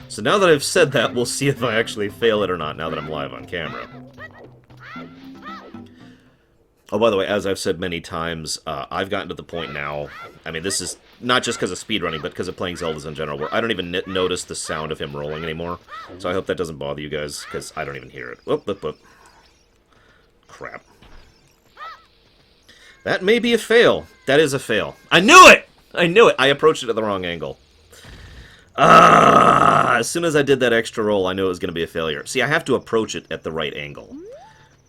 So now that I've said that, we'll see if I actually fail it or not now that I'm live on camera. Oh, by the way, as I've said many times, I've gotten to the point now, I mean, this is not just because of speedrunning, but because of playing Zeldas in general, where I don't even notice the sound of him rolling anymore. So I hope that doesn't bother you guys, because I don't even hear it. Whoop, whoop, whoop. Crap. That may be a fail. That is a fail. I knew it! I knew it! I approached it at the wrong angle. As soon as I did that extra roll, I knew it was going to be a failure. See, I have to approach it at the right angle.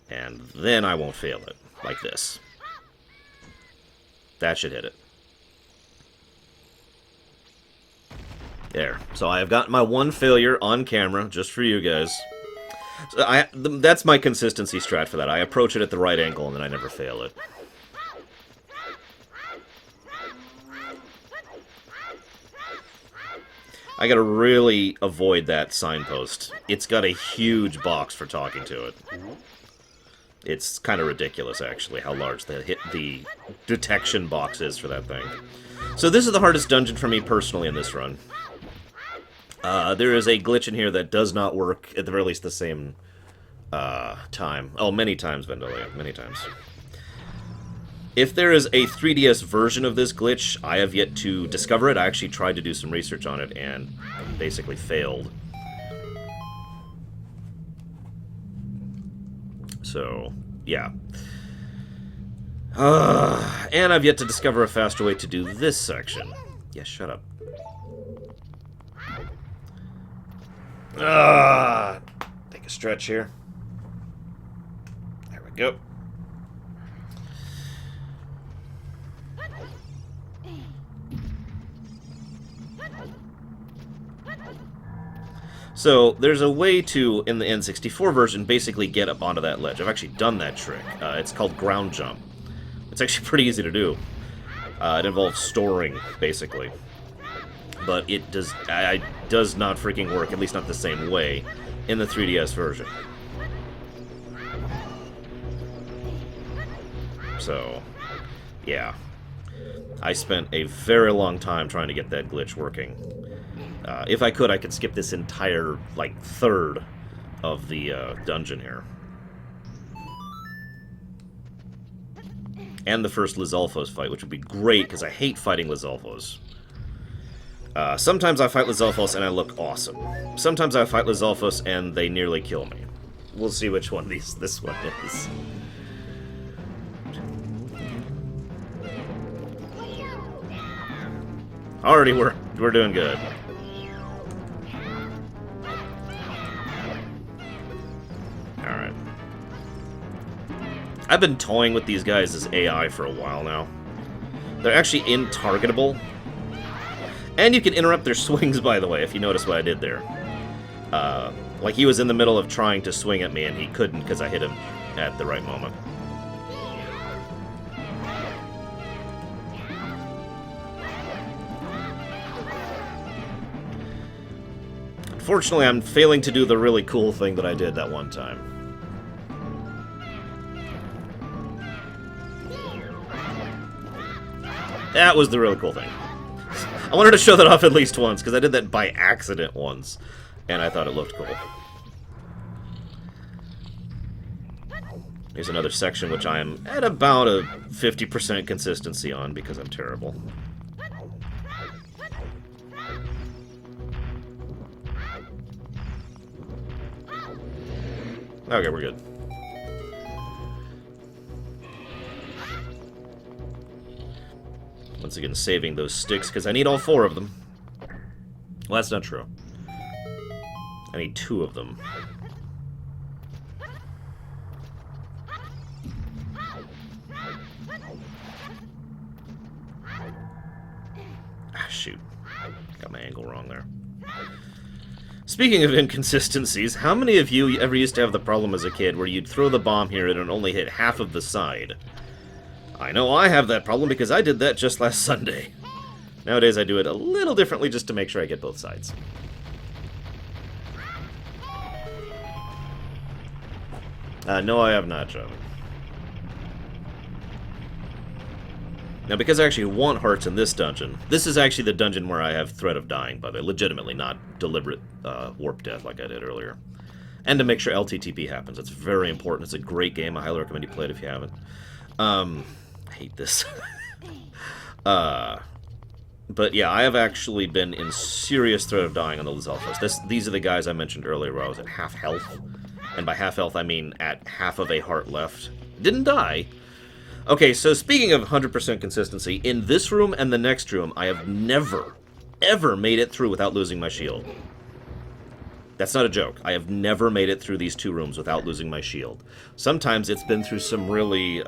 And then I won't fail it. Like this. That should hit it. There. So I have gotten my one failure on camera, just for you guys. So that's my consistency strat for that. I approach it at the right angle, and then I never fail it. I gotta really avoid that signpost. It's got a huge box for talking to it. It's kind of ridiculous, actually, how large the detection box is for that thing. So this is the hardest dungeon for me personally in this run. There is a glitch in here that does not work, at the very least, the same time. Oh, many times, Vandalia, many times. If there is a 3DS version of this glitch, I have yet to discover it. I actually tried to do some research on it and basically failed. So, yeah. And I've yet to discover a faster way to do this section. Yeah, shut up. Take a stretch here. There we go. So, there's a way to, in the N64 version, basically get up onto that ledge. I've actually done that trick. It's called ground jump. It's actually pretty easy to do. It involves storing, basically. But it does not freaking work, at least not the same way, in the 3DS version. So, yeah. I spent a very long time trying to get that glitch working. If I could skip this entire, like, third of the dungeon here. And the first Lizalfos fight, which would be great, because I hate fighting Lizalfos. Sometimes I fight Lizalfos and I look awesome. Sometimes I fight Lizalfos and they nearly kill me. We'll see which one this one is. Already we're doing good. Alright. I've been toying with these guys as AI for a while now. They're actually intargetable. And you can interrupt their swings, by the way, if you notice what I did there. Like he was in the middle of trying to swing at me and he couldn't because I hit him at the right moment. Unfortunately, I'm failing to do the really cool thing that I did that one time. That was the really cool thing. I wanted to show that off at least once, because I did that by accident once, and I thought it looked cool. Here's another section which I am at about a 50% consistency on, because I'm terrible. Okay, we're good. Once again, saving those sticks, because I need all 4 of them. Well, that's not true. I need 2 of them. Ah, shoot. Got my angle wrong there. Speaking of inconsistencies, how many of you ever used to have the problem as a kid where you'd throw the bomb here and it only hit half of the side? I know I have that problem because I did that just last Sunday. Nowadays I do it a little differently just to make sure I get both sides. No, I have not, John. Now, because I actually want hearts in this dungeon, this is actually the dungeon where I have threat of dying, by the way, legitimately, not deliberate warp death like I did earlier. And to make sure LTTP happens. It's very important. It's a great game. I highly recommend you play it if you haven't. I hate this. But yeah, I have actually been in serious threat of dying on the Lizalfos. These are the guys I mentioned earlier where I was at half health. And by half health, I mean at half of a heart left. Didn't die. Okay, so speaking of 100% consistency, in this room and the next room, I have never, ever made it through without losing my shield. That's not a joke. I have never made it through these 2 rooms without losing my shield. Sometimes it's been through some really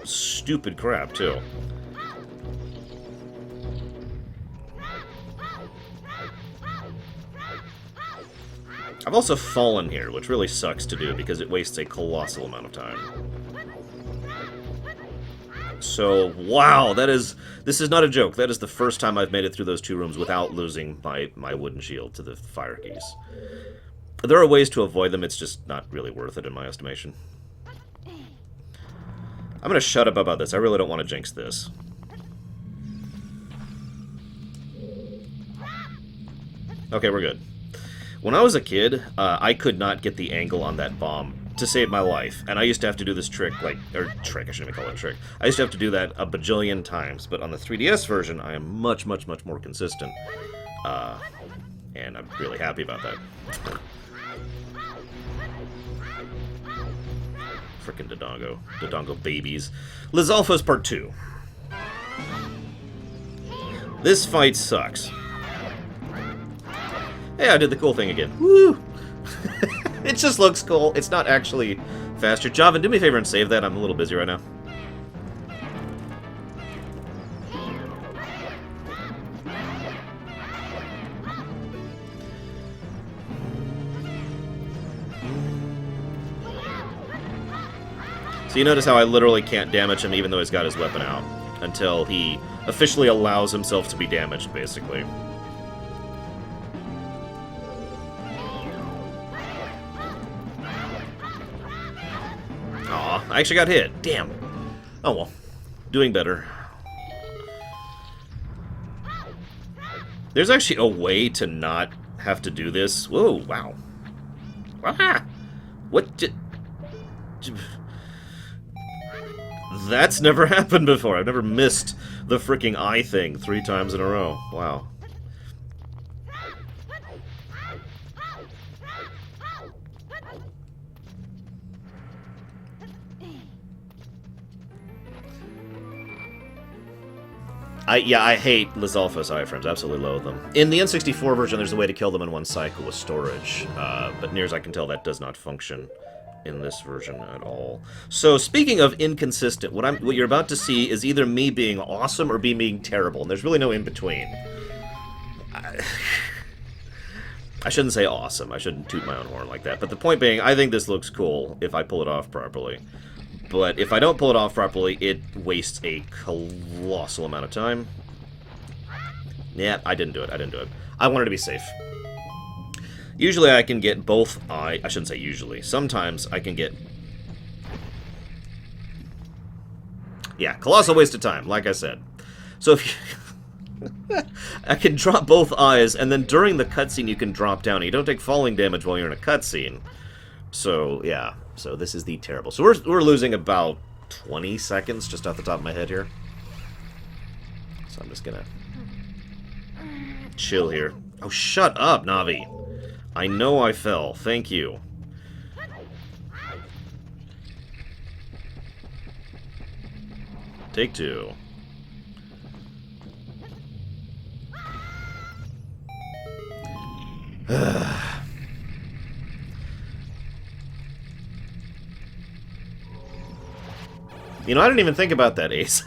stupid crap, too. I've also fallen here, which really sucks to do because it wastes a colossal amount of time. So, wow, this is not a joke. That is the first time I've made it through those 2 rooms without losing my wooden shield to the fire keys. There are ways to avoid them, it's just not really worth it in my estimation. I'm gonna shut up about this, I really don't want to jinx this. Okay, we're good. When I was a kid, I could not get the angle on that bomb to save my life, and I used to have to do this trick, I shouldn't even call it a trick. I used to have to do that a bajillion times, but on the 3DS version, I am much, much, much more consistent. And I'm really happy about that. Frickin' Dodongo. Dodongo babies. Lizalfos Part 2. This fight sucks. Hey, I did the cool thing again. Woo! It just looks cool. It's not actually faster. Javan, do me a favor and save that. I'm a little busy right now. So you notice how I literally can't damage him even though he's got his weapon out. Until he officially allows himself to be damaged, basically. Aw, I actually got hit. Damn. Oh well. Doing better. There's actually a way to not have to do this. Whoa, wow. Ah! What did... That's never happened before. I've never missed the freaking eye thing 3 times in a row. Wow. I hate Lizalfos iframes. Absolutely loathe them. In the N64 version, there's a way to kill them in one cycle with storage, but near as I can tell, that does not function in this version at all. So, speaking of inconsistent, what you're about to see is either me being awesome or me being terrible, and there's really no in between. I shouldn't say awesome. I shouldn't toot my own horn like that. But the point being, I think this looks cool if I pull it off properly. But if I don't pull it off properly, it wastes a colossal amount of time. Yeah, I didn't do it. I didn't do it. I wanted to be safe. Usually I can get both eyes. I shouldn't say usually. Sometimes I can get... Yeah, colossal waste of time, like I said. So if you... I can drop both eyes, and then during the cutscene you can drop down. You don't take falling damage while you're in a cutscene. So, yeah. So this is the terrible. So we're losing about 20 seconds just off the top of my head here. So I'm just gonna chill here. Oh, shut up, Navi. I know I fell. Thank you. Take two. You know, I didn't even think about that, Ace.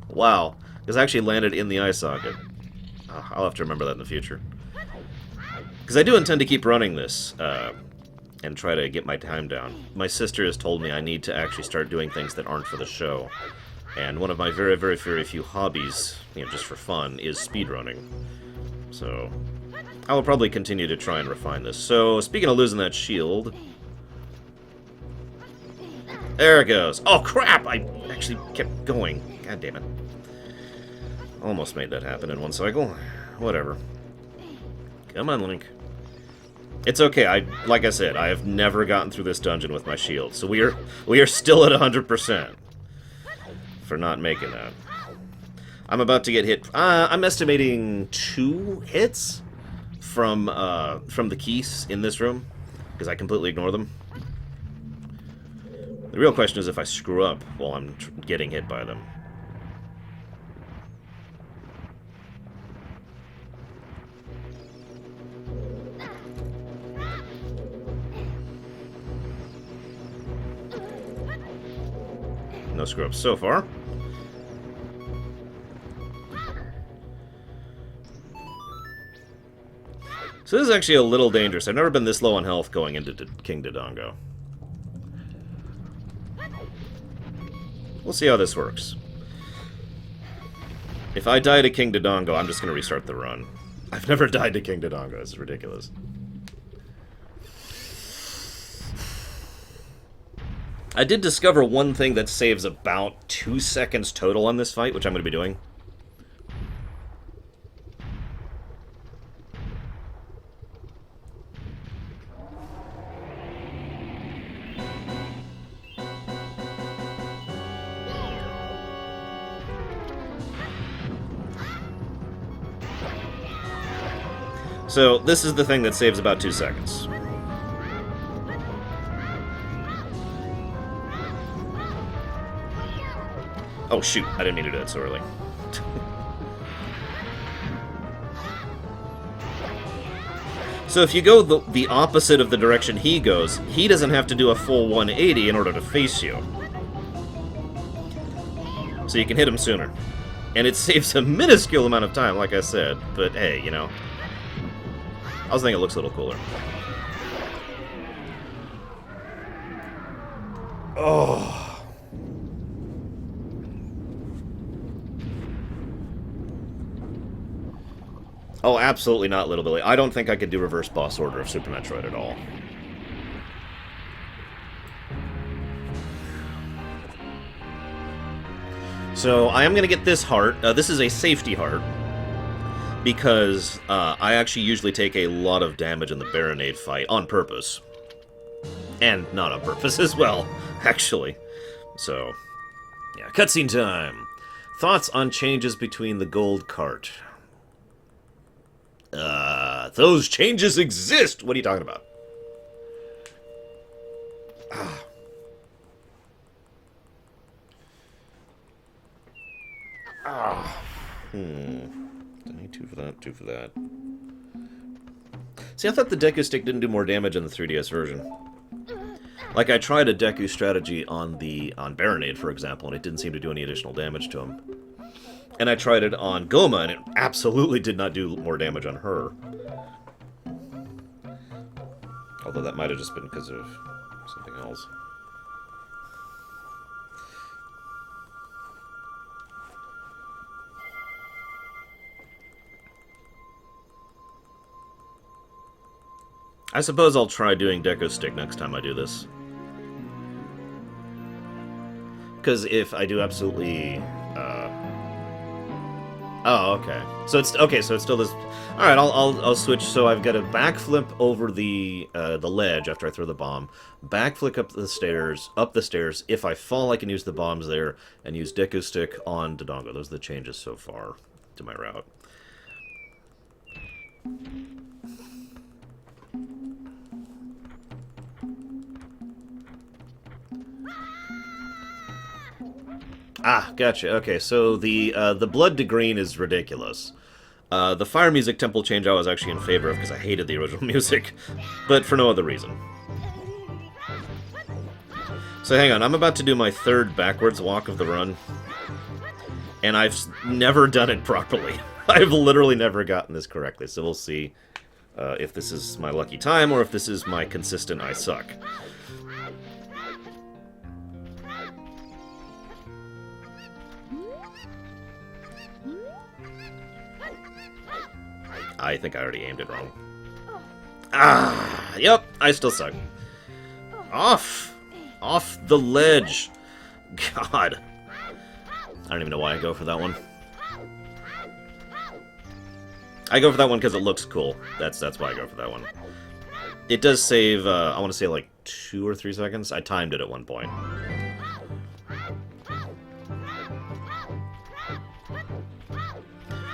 Wow. Because I actually landed in the eye socket. Oh, I'll have to remember that in the future. Because I do intend to keep running this, and try to get my time down. My sister has told me I need to actually start doing things that aren't for the show. And one of my very, very, very few hobbies, you know, just for fun, is speedrunning. So, I will probably continue to try and refine this. So, speaking of losing that shield... There it goes. Oh, crap! I actually kept going. God damn it. Almost made that happen in one cycle. Whatever. Come on, Link. It's okay. Like I said, I have never gotten through this dungeon with my shield. So we are still at 100% for not making that. I'm about to get hit. I'm estimating 2 hits from the keys in this room, because I completely ignore them. The real question is if I screw up while I'm getting hit by them. No screw-ups so far. So this is actually a little dangerous. I've never been this low on health going into King Dodongo. We'll see how this works. If I die to King Dodongo, I'm just going to restart the run. I've never died to King Dodongo. This is ridiculous. I did discover one thing that saves about 2 seconds total on this fight, which I'm going to be doing. So, this is the thing that saves about 2 seconds. Oh shoot, I didn't mean to do that so early. So if you go the opposite of the direction he goes, he doesn't have to do a full 180 in order to face you. So you can hit him sooner. And it saves a minuscule amount of time, like I said, but hey, you know. I was thinking it looks a little cooler. Oh. Oh, absolutely not, Little Billy. I don't think I could do reverse boss order of Super Metroid at all. So, I am going to get this heart. This is a safety heart. Because I actually usually take a lot of damage in the Baronade fight on purpose. And not on purpose as well, actually. So, yeah, cutscene time. Thoughts on changes between the gold cart? Those changes exist! What are you talking about? I need 2 for that, 2 for that. See, I thought the Deku Stick didn't do more damage in the 3DS version. Like, I tried a Deku strategy on Baronade, for example, and it didn't seem to do any additional damage to him. And I tried it on Goma, and it absolutely did not do more damage on her. Although that might have just been because of something else. I suppose I'll try doing Deku Stick next time I do this. Because if I do absolutely... Oh, okay. So it's so it's still this... Alright, I'll switch. So I've got a backflip over the ledge after I throw the bomb. Backflip up the stairs. If I fall, I can use the bombs there, and use Deku Stick on Dodongo. Those are the changes so far to my route. Ah, gotcha. Okay, so the blood to green is ridiculous. The fire music temple change I was actually in favor of because I hated the original music, but for no other reason. So hang on, I'm about to do my 3rd backwards walk of the run, and I've never done it properly. I've literally never gotten this correctly, so we'll see if this is my lucky time or if this is my consistent I suck. I think I already aimed it wrong. Ah! Yep, I still suck. Off! Off the ledge! God. I don't even know why I go for that one. I go for that one because it looks cool. That's why I go for that one. It does save, I want to say like 2 or 3 seconds. I timed it at one point.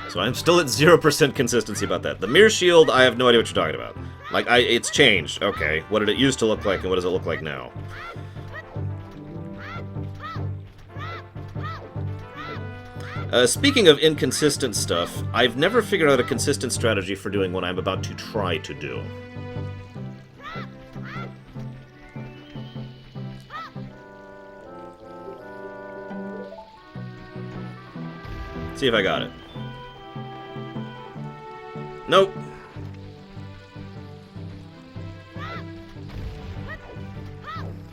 So I'm still at 0% consistency about that. The mirror shield, I have no idea what you're talking about. Like, it's changed. Okay, what did it used to look like, and what does it look like now? Speaking of inconsistent stuff, I've never figured out a consistent strategy for doing what I'm about to try to do. See if I got it. Nope.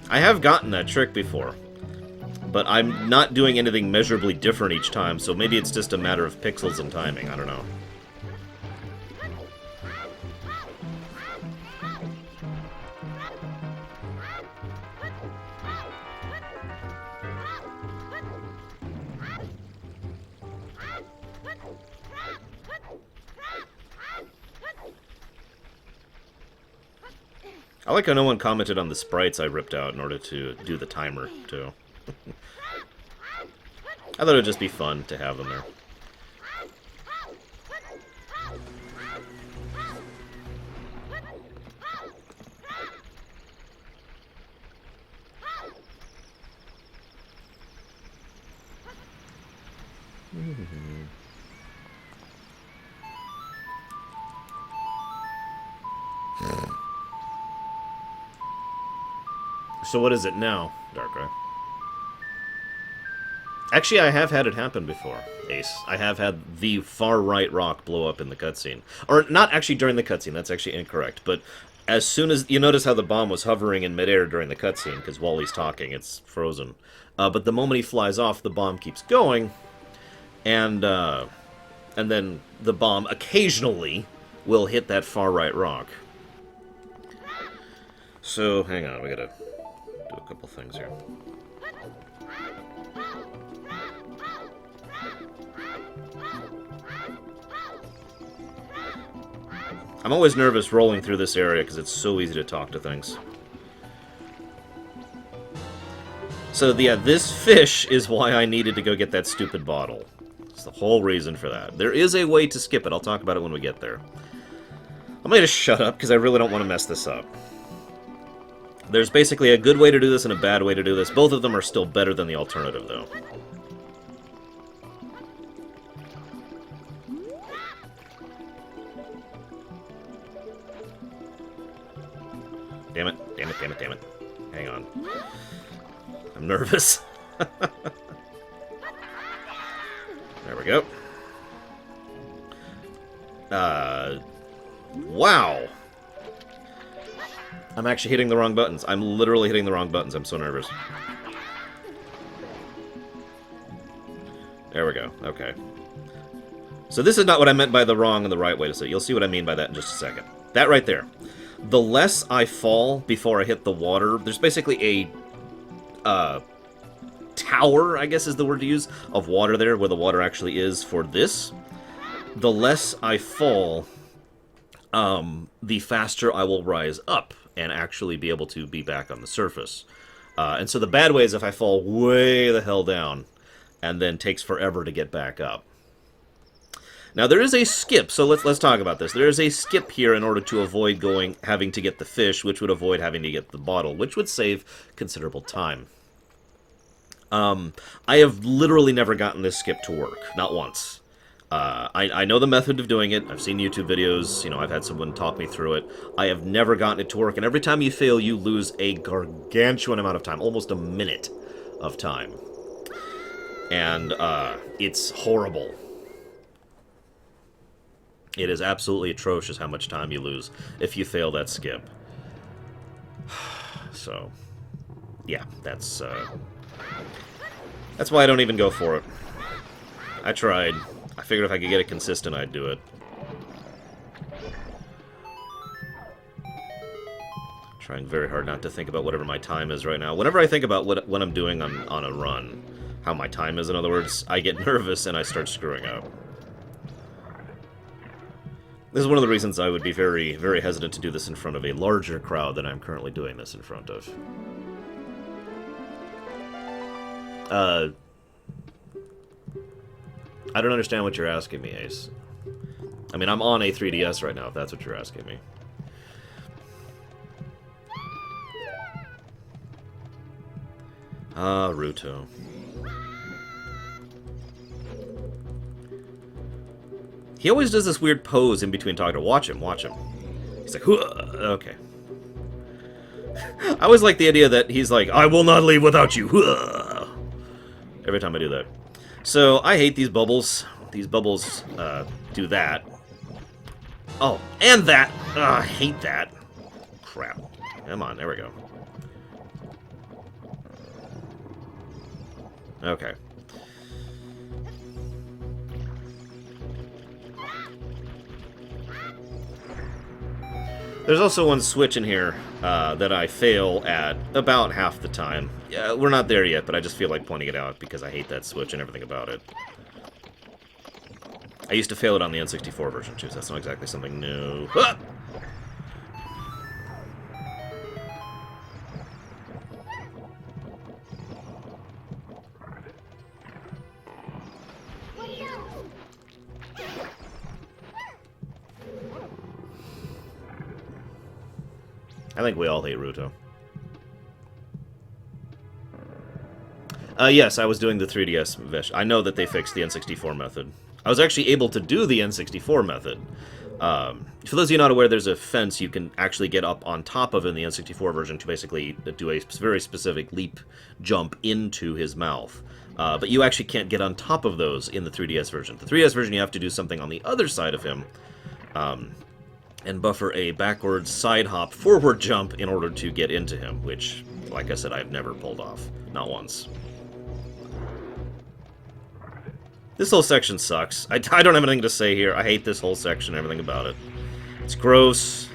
I have gotten that trick before, but I'm not doing anything measurably different each time, so maybe it's just a matter of pixels and timing, I don't know. I like how no one commented on the sprites I ripped out in order to do the timer, too. I thought it would just be fun to have them there. So what is it now, Darkrai? Actually, I have had it happen before, Ace. I have had the far right rock blow up in the cutscene. Or, not actually during the cutscene, that's actually incorrect, but as soon as... You notice how the bomb was hovering in midair during the cutscene, because Wally's talking, it's frozen. But the moment he flies off, the bomb keeps going, and then the bomb occasionally will hit that far right rock. So, hang on, we gotta do a couple things here. I'm always nervous rolling through this area because it's so easy to talk to things. So, yeah, this fish is why I needed to go get that stupid bottle. It's the whole reason for that. There is a way to skip it. I'll talk about it when we get there. I'm going to shut up because I really don't want to mess this up. There's basically a good way to do this and a bad way to do this. Both of them are still better than the alternative, though. Damn it. Damn it, damn it, damn it. Hang on. I'm nervous. There we go. Wow. I'm actually hitting the wrong buttons. I'm literally hitting the wrong buttons. I'm so nervous. There we go. Okay. So this is not what I meant by the wrong and the right way to say it. You'll see what I mean by that in just a second. That right there. The less I fall before I hit the water, there's basically a tower, I guess is the word to use, of water there, where the water actually is for this. The less I fall, the faster I will rise up and actually be able to be back on the surface. And so the bad way is if I fall way the hell down and then takes forever to get back up. Now there is a skip, so let's talk about this. There is a skip here in order to avoid having to get the fish, which would avoid having to get the bottle, which would save considerable time. I have literally never gotten this skip to work, not once. I know the method of doing it. I've seen YouTube videos. You know, I've had someone talk me through it. I have never gotten it to work, and every time you fail, you lose a gargantuan amount of time, almost a minute of time. And it's horrible. It is absolutely atrocious how much time you lose if you fail that skip. So, yeah, that's why I don't even go for it. I tried. I figured if I could get it consistent, I'd do it. Trying very hard not to think about whatever my time is right now. Whenever I think about what I'm doing on a run, how my time is, in other words, I get nervous and I start screwing up. This is one of the reasons I would be very, very hesitant to do this in front of a larger crowd than I'm currently doing this in front of. I don't understand what you're asking me, Ace. I mean, I'm on a 3DS right now, if that's what you're asking me. Ah, Ruto. He always does this weird pose in between talking to watch him. He's like, "Hua." Okay. I always like the idea that he's like, I will not leave without you. Hua. Every time I do that. So, I hate these bubbles. These bubbles do that. Oh, and that. I hate that. Crap. Come on, there we go. Okay. There's also one switch in here that I fail at about half the time. Yeah, we're not there yet, but I just feel like pointing it out because I hate that switch and everything about it. I used to fail it on the N64 version too, so that's not exactly something new. Ah! I think we all hate Ruto. Yes, I was doing the 3DS Vish. I know that they fixed the N64 method. I was actually able to do the N64 method. For those of you not aware, there's a fence you can actually get up on top of in the N64 version to basically do a very specific leap jump into his mouth. But you actually can't get on top of those in the 3DS version. The 3DS version, you have to do something on the other side of him. And buffer a backwards side hop forward jump in order to get into him, which, like I said, I've never pulled off. Not once. This whole section sucks. I don't have anything to say here. I hate this whole section, everything about it. It's gross.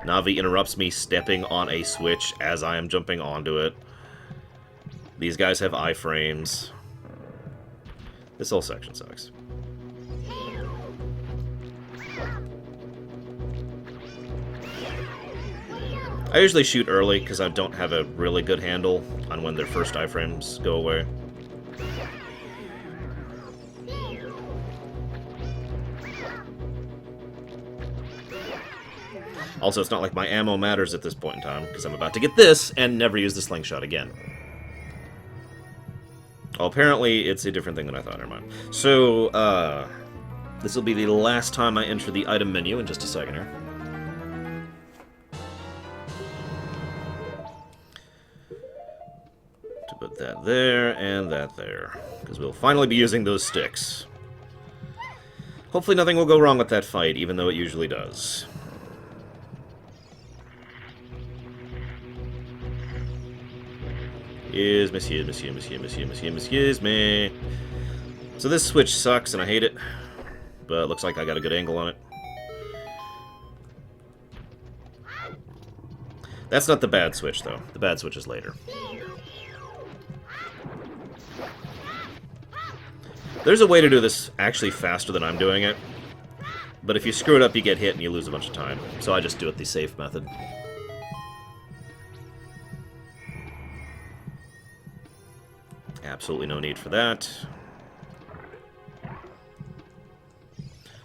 Navi interrupts me stepping on a switch as I am jumping onto it. These guys have iframes. This whole section sucks. I usually shoot early because I don't have a really good handle on when their first iframes go away. Also, it's not like my ammo matters at this point in time because I'm about to get this and never use the slingshot again. Oh, apparently it's a different thing than I thought. Never mind. So, This will be the last time I enter the item menu in just a second here. To put that there and that there, because we'll finally be using those sticks. Hopefully nothing will go wrong with that fight, even though it usually does. Excuse me. So this switch sucks and I hate it, but it looks like I got a good angle on it. That's not the bad switch, though. The bad switch is later. There's a way to do this actually faster than I'm doing it, but if you screw it up, you get hit and you lose a bunch of time. So I just do it the safe method. Absolutely no need for that.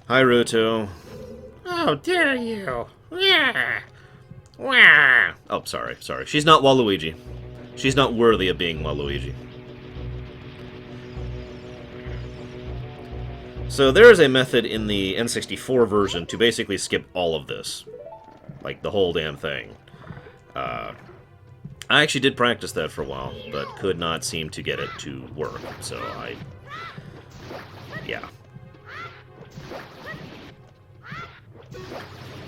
Hi, Ruto. Oh, dare you! Yeah! Wah! Oh, sorry. She's not Waluigi. She's not worthy of being Waluigi. So there is a method in the N64 version to basically skip all of this. Like, the whole damn thing. I actually did practice that for a while, but could not seem to get it to work, so yeah.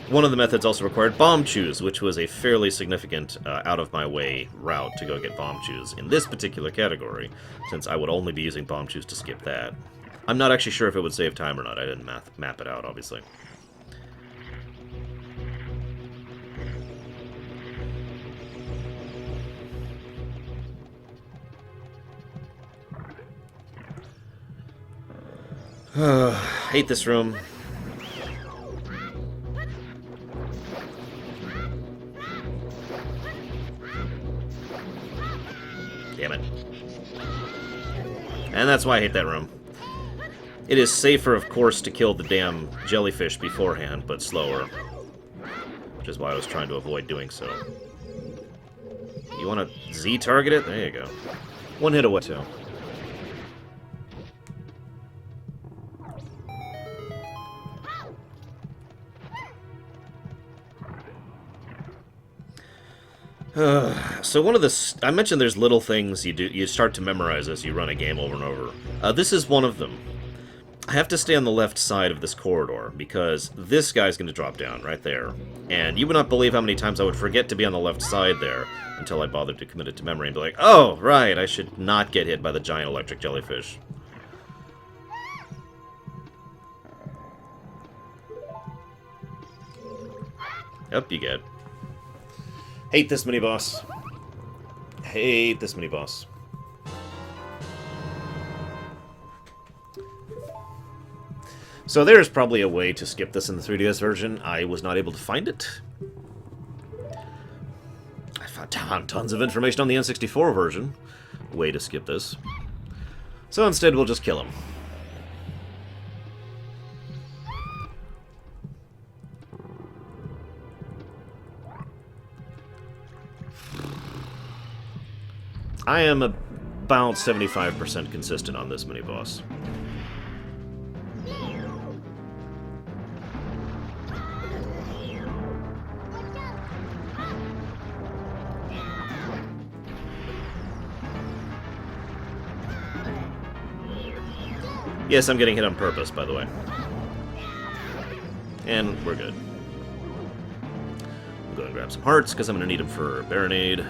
One of the methods also required bomb chews, which was a fairly significant out-of-my-way route to go get bomb chews in this particular category, since I would only be using bomb chews to skip that. I'm not actually sure if it would save time or not. I didn't map it out, obviously. Hate this room. Damn it. And that's why I hate that room. It is safer, of course, to kill the damn jellyfish beforehand, but slower. Which is why I was trying to avoid doing so. You want to Z-target it? There you go. One hit away, too. So one of the... I mentioned there's little things you start to memorize as you run a game over and over. This is one of them. I have to stay on the left side of this corridor, because this guy's going to drop down right there. And you would not believe how many times I would forget to be on the left side there until I bothered to commit it to memory and be like, oh, right, I should not get hit by the giant electric jellyfish. Yep, you get. Hate this mini-boss. Hate this mini-boss. So there's probably a way to skip this in the 3DS version. I was not able to find it. I found tons of information on the N64 version. Way to skip this. So instead we'll just kill him. I am about 75% consistent on this mini-boss. Yes, I'm getting hit on purpose, by the way. And we're good. We'll go and grab some hearts, because I'm going to need them for Baronade.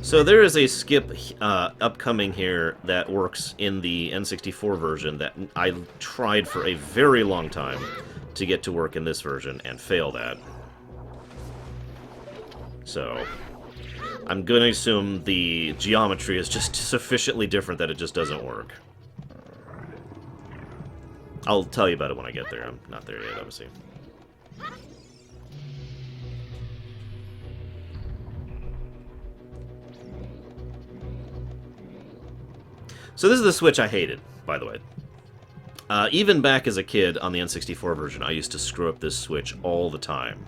So there is a skip upcoming here that works in the N64 version that I tried for a very long time to get to work in this version and failed at. So I'm going to assume the geometry is just sufficiently different that it just doesn't work. I'll tell you about it when I get there. I'm not there yet, obviously. So this is the switch I hated, by the way. Even back as a kid on the N64 version, I used to screw up this switch all the time.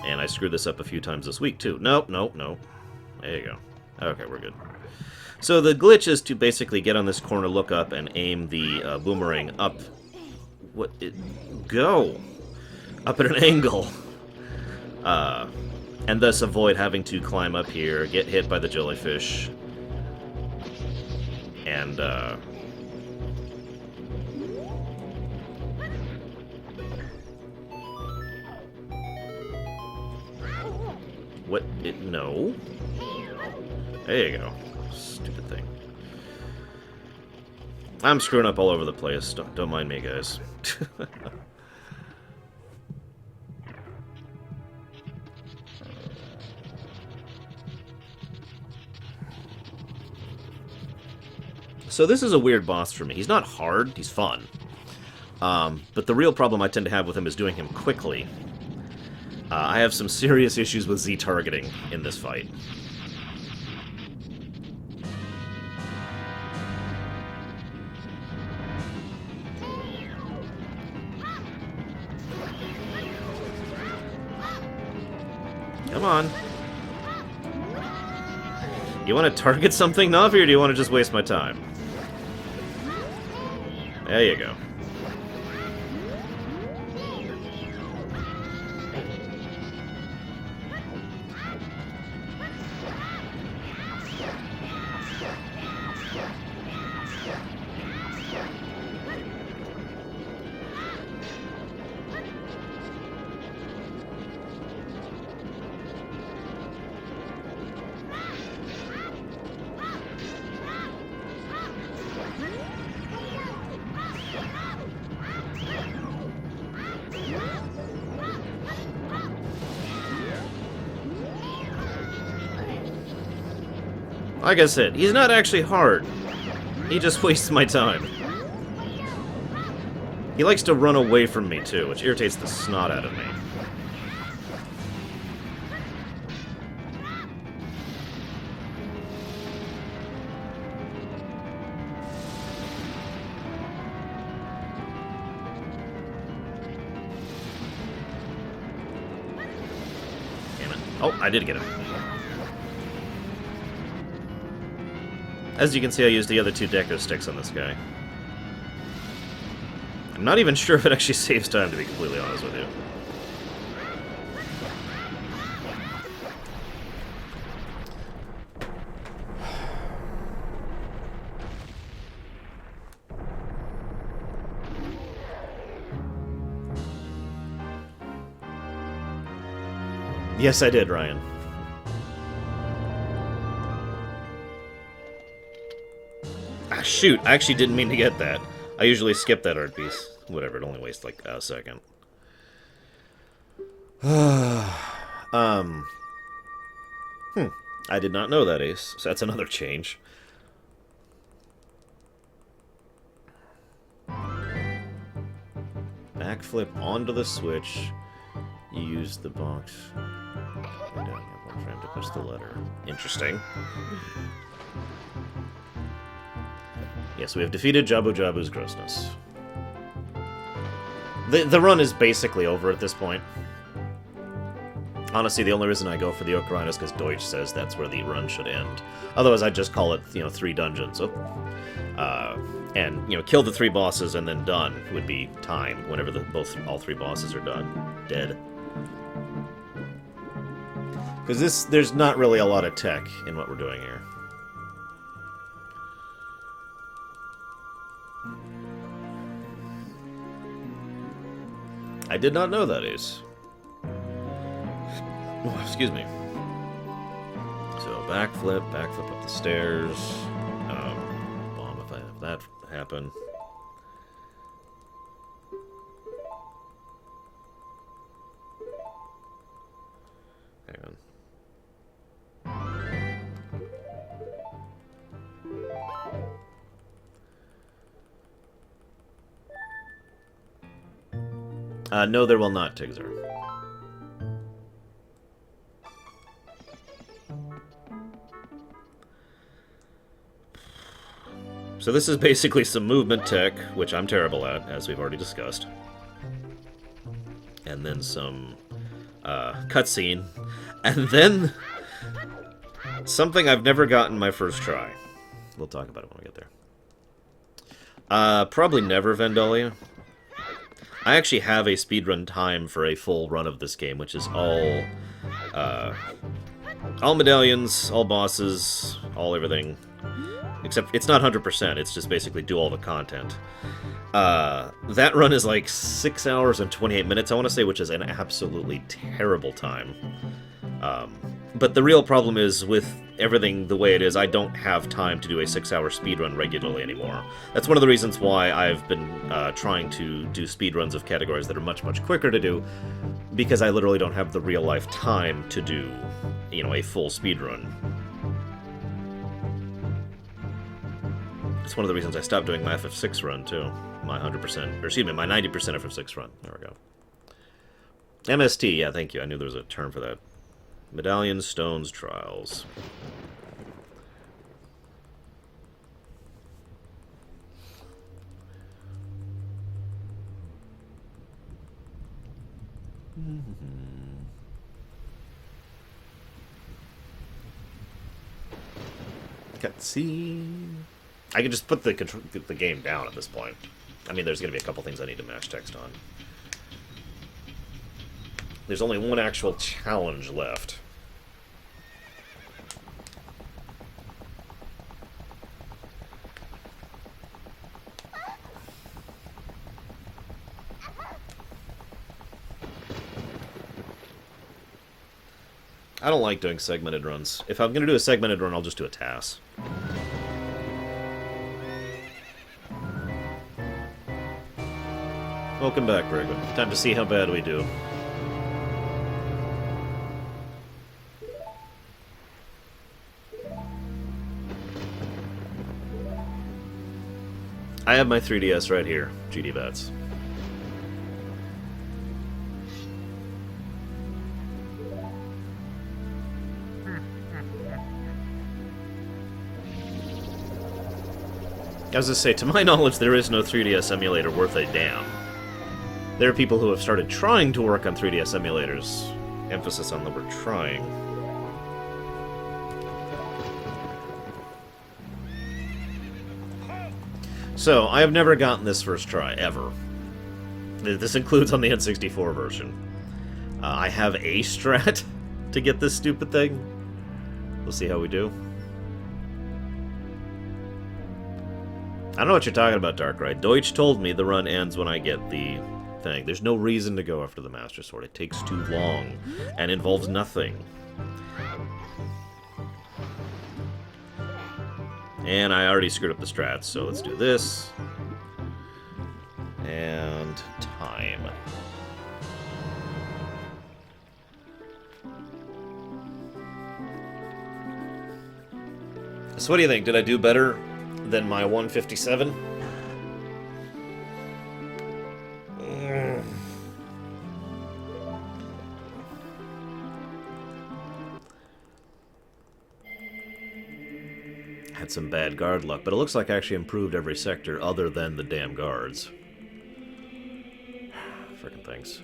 And I screwed this up a few times this week, too. Nope, nope, nope. There you go. Okay, we're good. So the glitch is to basically get on this corner, look up, and aim the boomerang up. Go! Up at an angle. And thus avoid having to climb up here, get hit by the jellyfish, and, no. There you go. Stupid thing. I'm screwing up all over the place. Don't mind me, guys. So this is a weird boss for me. He's not hard, he's fun. But the real problem I tend to have with him is doing him quickly. I have some serious issues with Z targeting in this fight. Come on. You want to target something, Navi, or do you want to just waste my time? There you go. Like I said, he's not actually hard. He just wastes my time. He likes to run away from me, too, which irritates the snot out of me. Damn it. Oh, I did get him. As you can see, I used the other two deco sticks on this guy. I'm not even sure if it actually saves time, to be completely honest with you. Yes, I did, Ryan. Ah, shoot, I actually didn't mean to get that. I usually skip that art piece. Whatever, it only wastes like a second. I did not know that, Ace. So that's another change. Backflip onto the switch. You use the box. Down your one frame to push the letter. Interesting. Yes, we have defeated Jabu Jabu's grossness. The run is basically over at this point. Honestly, the only reason I go for the Ocarina is because Deutsch says that's where the run should end. Otherwise, I'd just call it, 3 dungeons. And, kill the 3 bosses and then done would be time whenever all 3 bosses are done. Dead. Because there's not really a lot of tech in what we're doing here. I did not know that, Ace. Oh, excuse me. So, backflip up the stairs. Bomb if I have that happen. Hang on. No, there will not, Tigzer. So this is basically some movement tech, which I'm terrible at, as we've already discussed. And then some cutscene. And then something I've never gotten my first try. We'll talk about it when we get there. Probably never Vandalia. I actually have a speedrun time for a full run of this game, which is all medallions, all bosses, all everything. Except it's not 100%, it's just basically do all the content. That run is like 6 hours and 28 minutes, I want to say, which is an absolutely terrible time. But the real problem is, with everything the way it is, I don't have time to do a 6-hour speedrun regularly anymore. That's one of the reasons why I've been trying to do speedruns of categories that are much, much quicker to do, because I literally don't have the real-life time to do, you know, a full speedrun. It's one of the reasons I stopped doing my FF6 run, too. My 100%, or excuse me, my 90% FF6 run. There we go. MST, yeah, thank you. I knew there was a term for that. Medallion Stones Trials. Cutscene. I can just put the game down at this point. I mean, there's going to be a couple things I need to match text on. There's only one actual challenge left. I don't like doing segmented runs. If I'm going to do a segmented run, I'll just do a TAS. Welcome back, Bergman. Time to see how bad we do. I have my 3DS right here, GD Bats. I was going to say, to my knowledge, there is no 3DS emulator worth a damn. There are people who have started trying to work on 3DS emulators. Emphasis on the word trying. So, I have never gotten this first try, ever. This includes on the N64 version. I have a strat to get this stupid thing. We'll see how we do. I don't know what you're talking about, Darkrai. Deutsch told me the run ends when I get the thing. There's no reason to go after the Master Sword. It takes too long and involves nothing. And I already screwed up the strats, so let's do this. And time. So what do you think? Did I do better than my 157? Had some bad guard luck, but it looks like I actually improved every sector other than the damn guards. Frickin' things.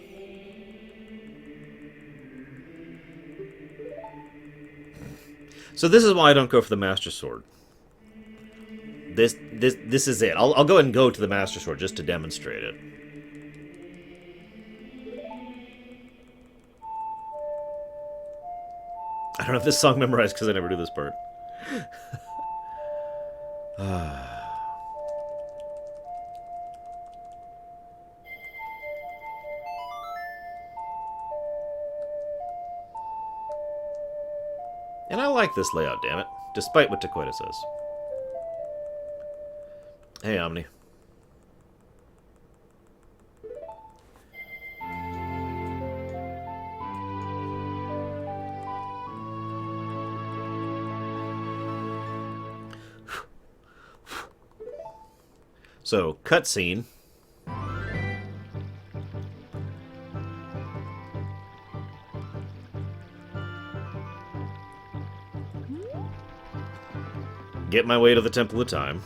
So this is why I don't go for the Master Sword. This is it. I'll go ahead and go to the Master Sword just to demonstrate it. I don't have this song memorized because I never do this part. And I like this layout, damn it, despite what Takoida says. Hey, Omni. So, cutscene. Get my way to the Temple of Time.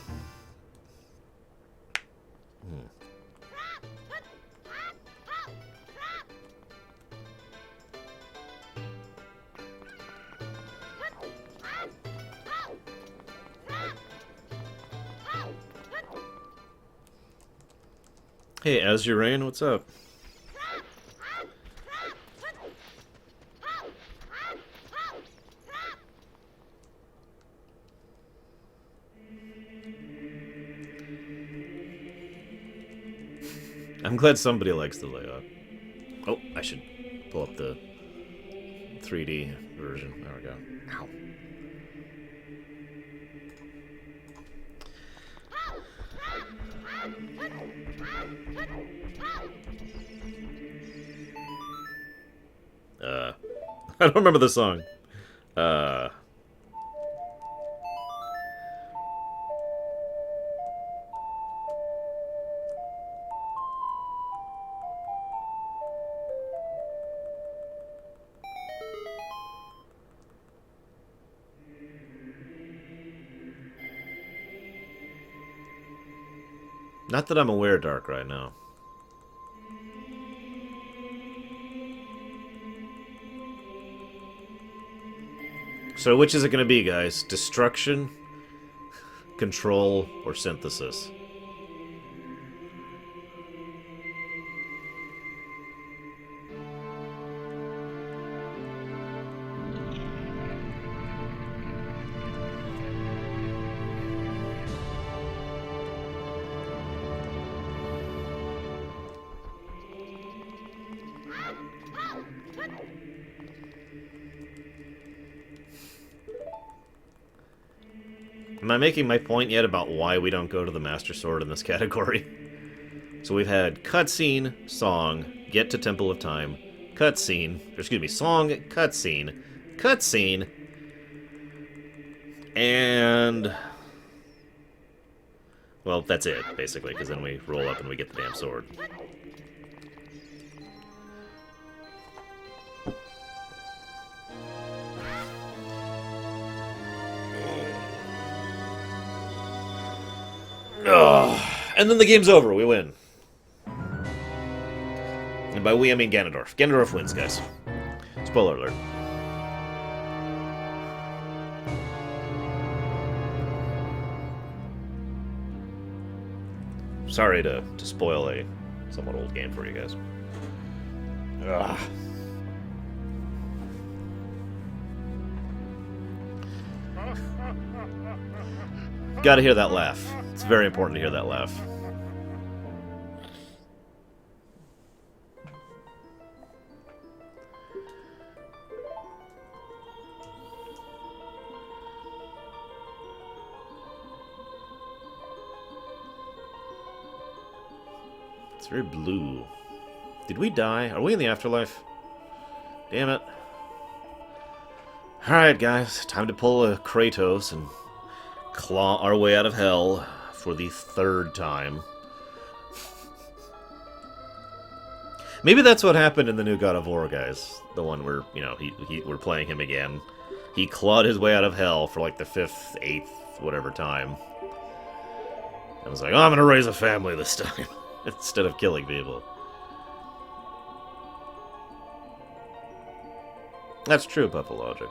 Hey, Azurain, what's up? I'm glad somebody likes the layout. Oh, I should pull up the 3D version. There we go. Ow. I don't remember the song. Uh, Not that I'm aware, Dark, right now. So which is it going to be, guys? Destruction, control, or synthesis? Am I making my point yet about why we don't go to the Master Sword in this category? So we've had cutscene, song, get to Temple of Time, cutscene, excuse me, song, cutscene, cutscene, and... well, that's it, basically, because then we roll up and we get the damn sword. Ugh. And then the game's over, we win. And by we, I mean Ganondorf. Ganondorf wins, guys. Spoiler alert. Sorry to spoil a somewhat old game for you guys. Ugh. Gotta hear that laugh. It's very important to hear that laugh. It's very blue. Did we die? Are we in the afterlife? Damn it. Alright, guys. Time to pull a Kratos and claw our way out of hell for the third time. Maybe that's what happened in the new God of War, guys. The one where, you know, we're playing him again. He clawed his way out of hell for like the 5th, 8th, whatever time. And was like, oh, I'm gonna raise a family this time. Instead of killing people. That's true, Puffle Logic.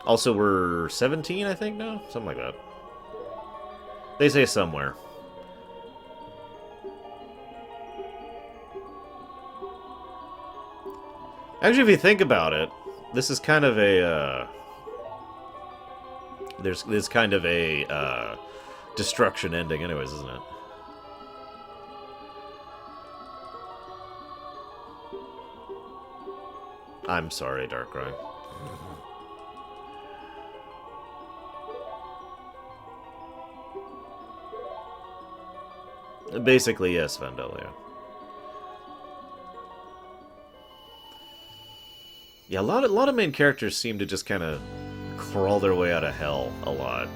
Also, we're 17, I think, now? Something like that. They say somewhere. Actually, if you think about it, this is kind of a, there's kind of a, destruction ending anyways, isn't it? I'm sorry, Darkrai. Basically, yes, Vandalia. Yeah, a lot of main characters seem to just kind of crawl their way out of hell a lot.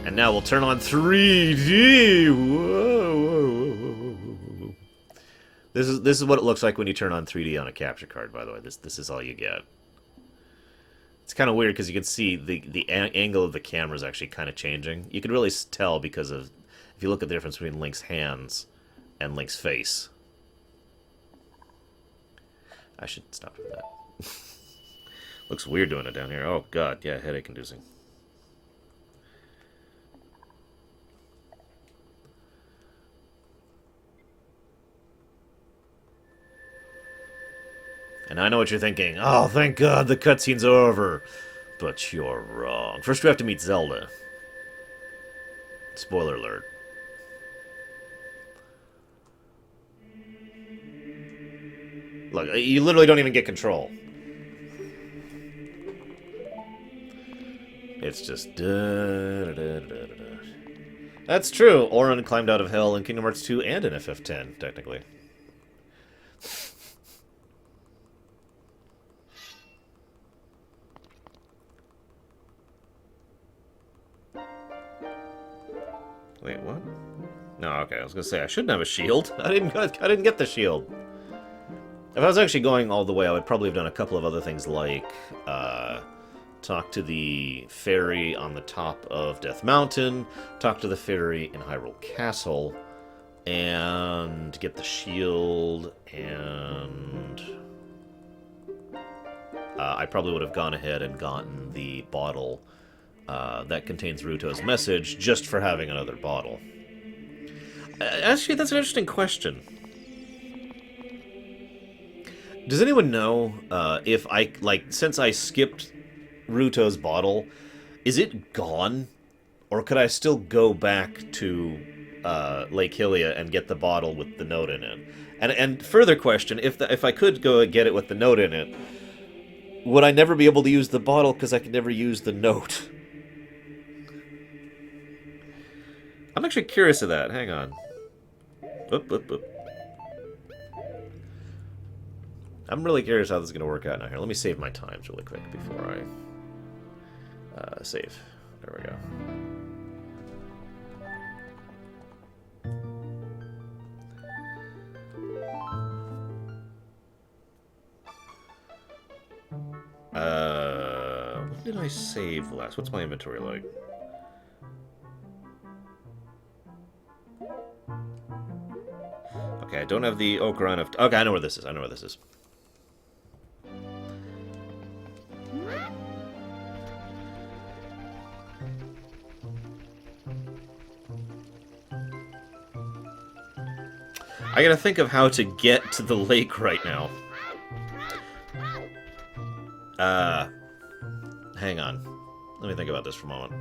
And now we'll turn on 3D. Whoa, whoa, whoa, whoa, whoa. This is what it looks like when you turn on 3D on a capture card. By the way, this is all you get. It's kind of weird because you can see the angle of the camera is actually kind of changing. You can really tell because of if you look at the difference between Link's hands and Link's face. I should stop for that. Looks weird doing it down here. Oh god, yeah, headache inducing. And I know what you're thinking. Oh, thank God the cutscene's over. But you're wrong. First we have to meet Zelda. Spoiler alert. Look, you literally don't even get control. It's just... That's true. Auron climbed out of hell in Kingdom Hearts 2 and in FF10, technically. Wait, what? No, okay, I was gonna say, I shouldn't have a shield. I didn't get the shield. If I was actually going all the way, I would probably have done a couple of other things like, talk to the fairy on the top of Death Mountain, talk to the fairy in Hyrule Castle, and get the shield, and... I probably would have gone ahead and gotten the bottle that contains Ruto's message just for having another bottle. Actually, that's an interesting question. Does anyone know if I, like, since I skipped Ruto's bottle, is it gone? Or could I still go back to Lake Hylia and get the bottle with the note in it? And further question, if I could go get it with the note in it, would I never be able to use the bottle because I could never use the note? I'm actually curious of that. Hang on. Oop, oop, oop. I'm really curious how this is going to work out now. Here, let me save my times really quick before I save. There we go. What did I save last? What's my inventory like? Okay, I don't have the Ocarina of... Okay, I know where this is. I know where this is. I gotta think of how to get to the lake right now. Hang on. Let me think about this for a moment.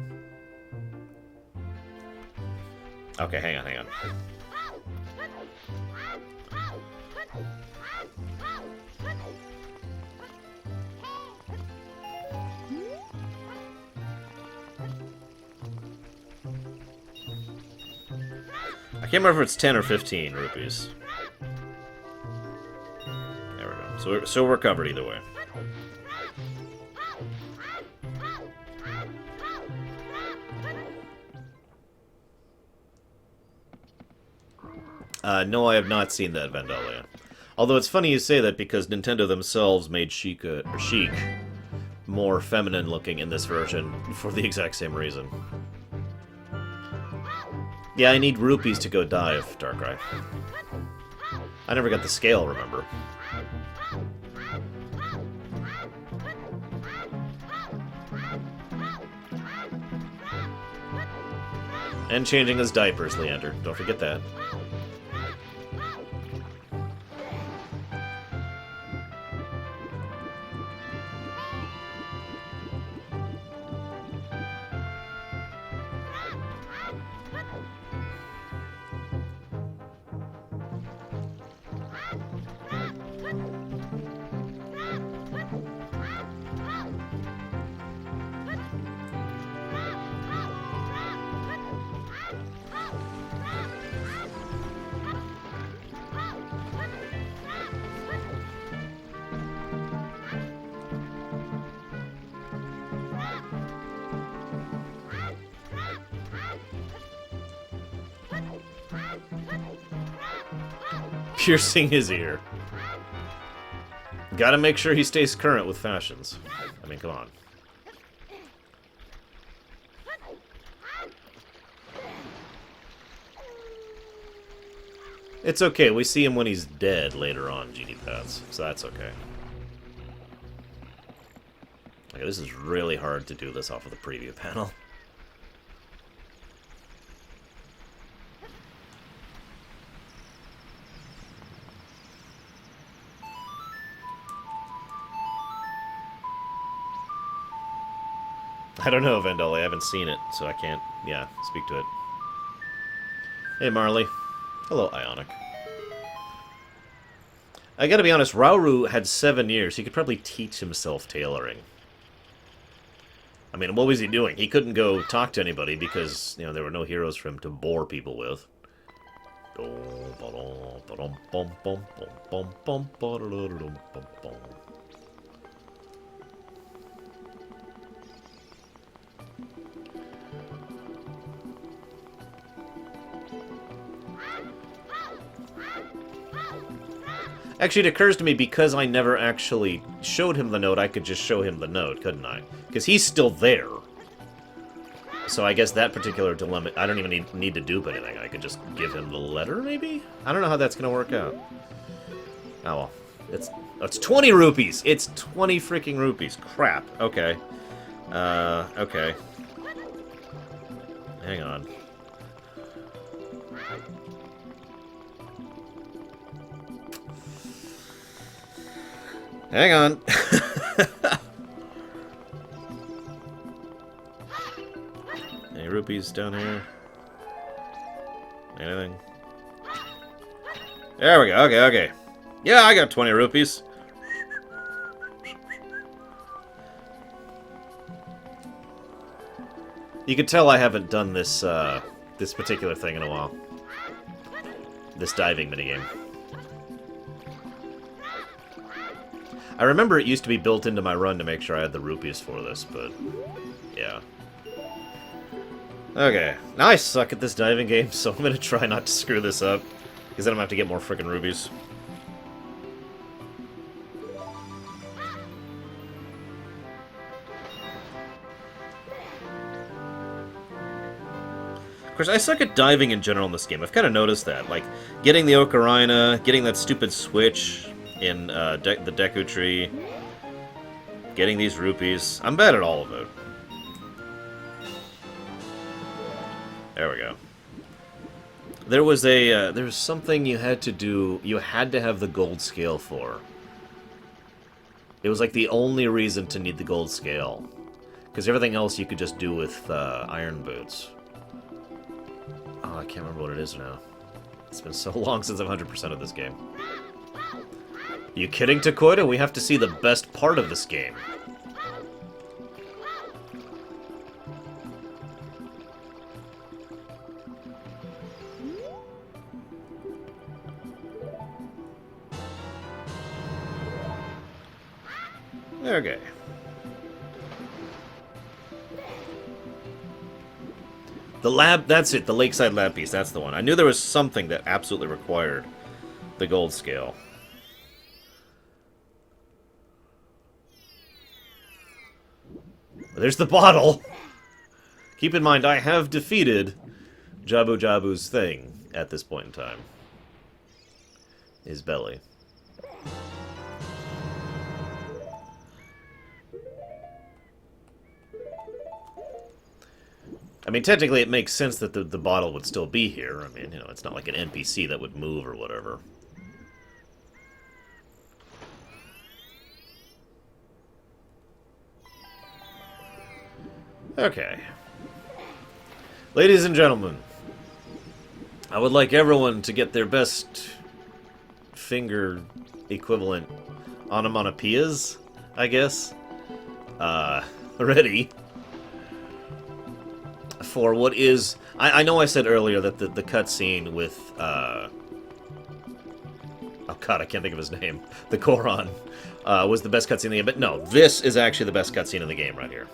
Okay, hang on, hang on. I can't remember if it's 10 or 15 rupees. There we go. So we're covered either way. No, I have not seen that Vandalia. Although it's funny you say that because Nintendo themselves made Sheik more feminine looking in this version for the exact same reason. Yeah, I need rupees to go dive, Darkrai. I never got the scale, remember? And changing his diapers, Leander. Don't forget that. Piercing his ear. Gotta make sure he stays current with fashions. I mean, come on. It's okay, we see him when he's dead later on, Genie Paths, so that's okay. Okay, this is really hard to do this off of the preview panel. I don't know, Vendoli. I haven't seen it, so I can't, yeah, speak to it. Hey, Marley. Hello, Ionic. I gotta be honest, Rauru had 7 years. He could probably teach himself tailoring. I mean, what was he doing? He couldn't go talk to anybody because, you know, there were no heroes for him to bore people with. Actually, it occurs to me, because I never actually showed him the note, I could just show him the note, couldn't I? Because he's still there. So I guess that particular dilemma, I don't even need to dupe anything. I could just give him the letter, maybe? I don't know how that's going to work out. Oh, well. It's 20 rupees! It's 20 freaking rupees. Crap. Okay. Okay. Hang on. Hang on. Any rupees down here? Anything? There we go. Okay, okay. Yeah, I got 20 rupees. You can tell I haven't done this, this particular thing in a while. This diving minigame. I remember it used to be built into my run to make sure I had the rupees for this, but yeah. Okay, now I suck at this diving game, so I'm gonna try not to screw this up, because then I'm gonna have to get more frickin' rubies. Of course, I suck at diving in general in this game. I've kind of noticed that. Like, getting the Ocarina, getting that stupid switch in the Deku Tree, getting these rupees. I'm bad at all of it. There we go. There was something you had to do. You had to have the gold scale for. It was like the only reason to need the gold scale, because everything else you could just do with iron boots. Oh, I can't remember what it is now. It's been so long since I've 100%ed this game. You kidding, Takoida? We have to see the best part of this game. Okay. The lab, that's it, the Lakeside Lab piece, that's the one. I knew there was something that absolutely required the gold scale. There's the bottle! Keep in mind, I have defeated Jabu Jabu's thing at this point in time. His belly. I mean, technically it makes sense that the bottle would still be here. I mean, you know, it's not like an NPC that would move or whatever. Okay. Ladies and gentlemen, I would like everyone to get their best finger equivalent onomatopoeias, I guess, ready for what is... I know I said earlier that the cutscene with, oh god, I can't think of his name. The Koron was the best cutscene in the game, but no, this is actually the best cutscene in the game right here.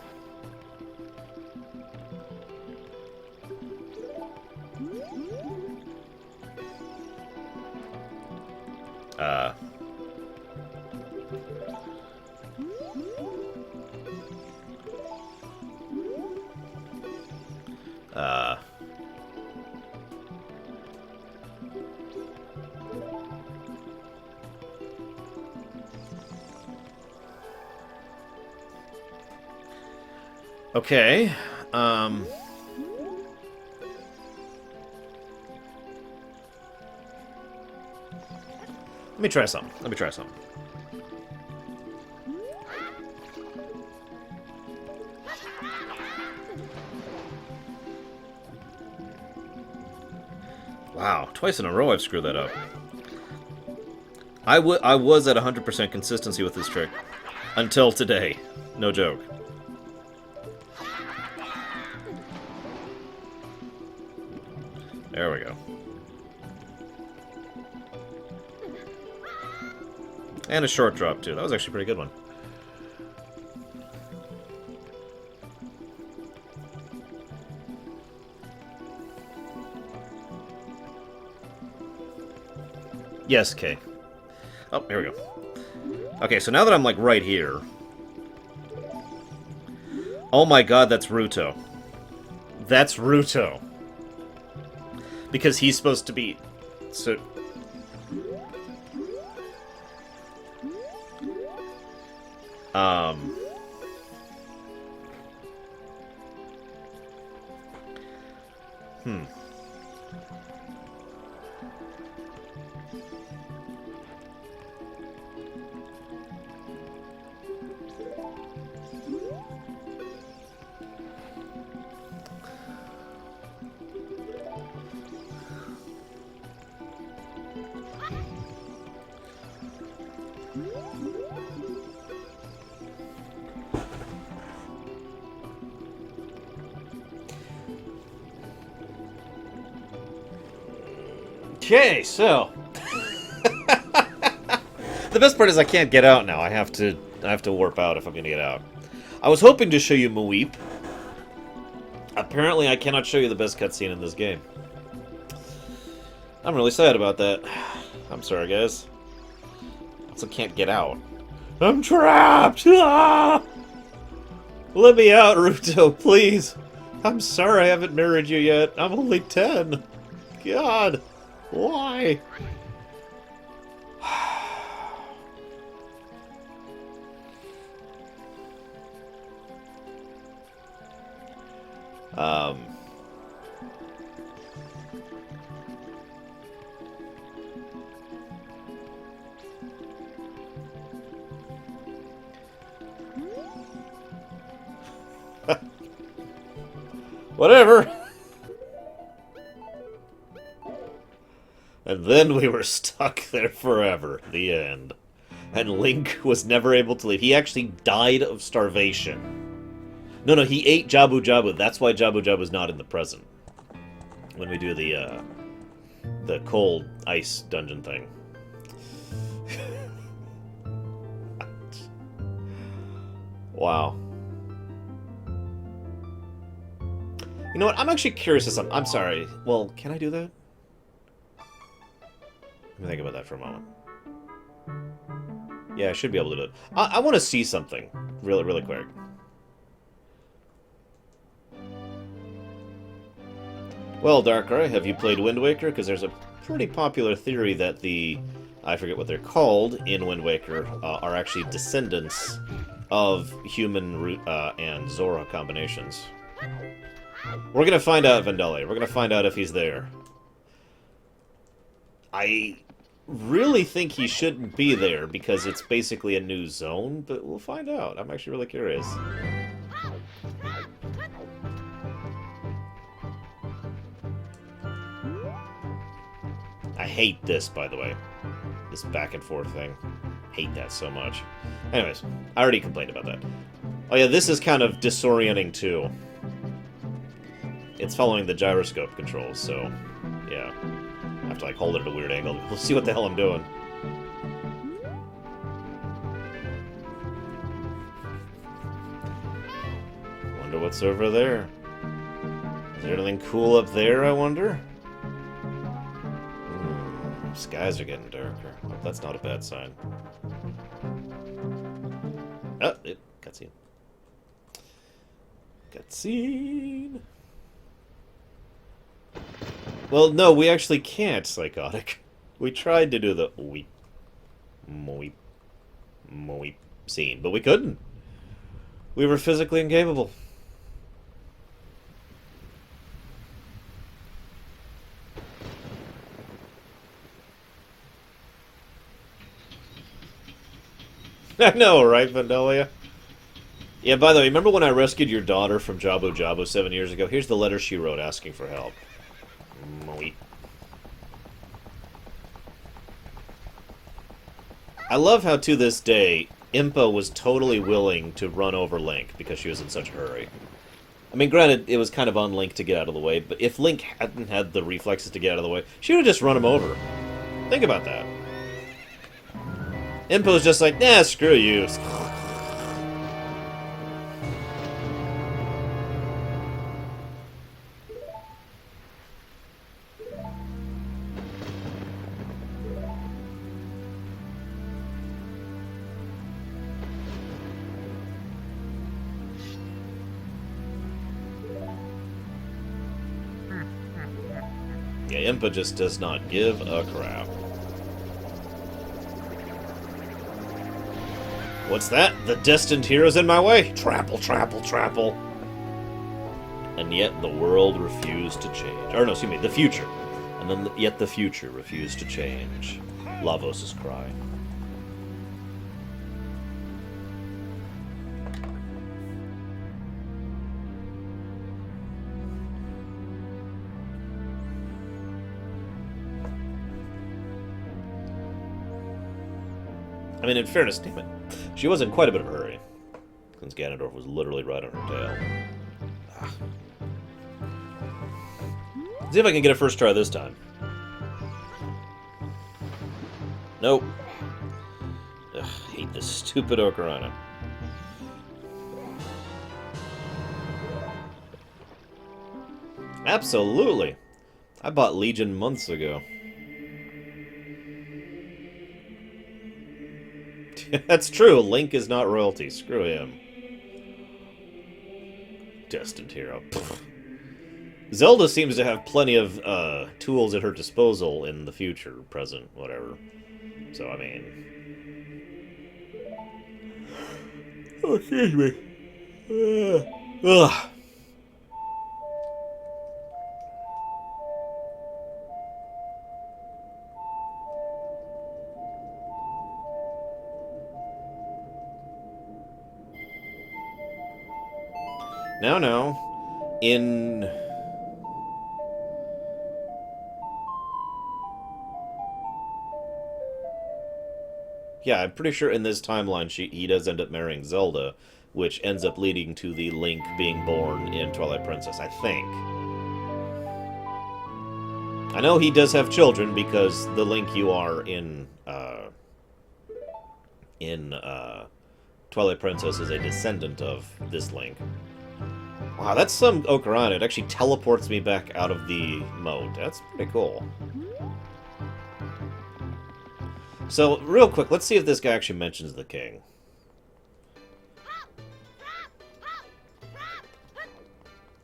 Okay, let me try something. Let me try something. Wow, twice in a row I've screwed that up. I was at 100% consistency with this trick. Until today. No joke. There we go. And a short drop, too. That was actually a pretty good one. Yes, Kay. Oh, here we go. Okay, so now that I'm, like, right here... Oh my god, that's Ruto. That's Ruto. Because he's supposed to be... So... Okay, so... The best part is I can't get out now. I have to warp out if I'm gonna get out. I was hoping to show you Muip. Apparently I cannot show you the best cutscene in this game. I'm really sad about that. I'm sorry, guys. I also can't get out. I'm trapped! Ah! Let me out, Ruto, please. I'm sorry I haven't married you yet. I'm only 10. God. Why? Whatever. And then we were stuck there forever. The end. And Link was never able to leave. He actually died of starvation. No, he ate Jabu Jabu. That's why Jabu Jabu's not in the present. When we do the cold ice dungeon thing. Wow. You know what? I'm actually curious of something. I'm sorry. Well, can I do that? Let me think about that for a moment. Yeah, I should be able to do it. I want to see something. Really, really quick. Well, Darkrai, have you played Wind Waker? Because there's a pretty popular theory that the... I forget what they're called in Wind Waker are actually descendants of human and Zora combinations. We're gonna find out, Vandelli. We're gonna find out if he's there. I really think he shouldn't be there because it's basically a new zone, but we'll find out. I'm actually really curious. I hate this, by the way. This back and forth thing. Hate that so much. Anyways, I already complained about that. Oh yeah, this is kind of disorienting too. It's following the gyroscope controls, so yeah. I have to like hold it at a weird angle. We'll see what the hell I'm doing. Wonder what's over there. Is there anything cool up there, I wonder? Skies are getting darker. Oh, that's not a bad sign. Oh, cutscene. Cutscene. Well, no, we actually can't, Psychotic. We tried to do the weep, moip, moip scene, but we couldn't. We were physically incapable. I know, right, Vandalia? Yeah, by the way, remember when I rescued your daughter from Jabu Jabu 7 years ago? Here's the letter she wrote asking for help. Moip. I love how to this day, Impa was totally willing to run over Link because she was in such a hurry. I mean, granted, it was kind of on Link to get out of the way, but if Link hadn't had the reflexes to get out of the way, she would have just run him over. Think about that. Impa was just like, nah, screw you. Yeah, Impa just does not give a crap. What's that? The destined hero's in my way? Trample, trample, trample. And yet the world refused to change. Or no, excuse me, the future. And then yet the future refused to change. Lavos' cry. I mean, in fairness, damn it, she was in quite a bit of a hurry, since Ganondorf was literally right on her tail. Ah. See if I can get a first try this time. Nope. Ugh, hate this stupid Ocarina. Absolutely. I bought Legion months ago. That's true. Link is not royalty. Screw him. Destined hero. Pfft. Zelda seems to have plenty of tools at her disposal in the future, present, whatever. So, I mean... Oh, excuse me. Ugh. Now, in... Yeah, I'm pretty sure in this timeline he does end up marrying Zelda, which ends up leading to the Link being born in Twilight Princess, I think. I know he does have children because the Link you are in Twilight Princess is a descendant of this Link. Wow, that's some Ocarina. It actually teleports me back out of the mode. That's pretty cool. So, real quick, let's see if this guy actually mentions the king.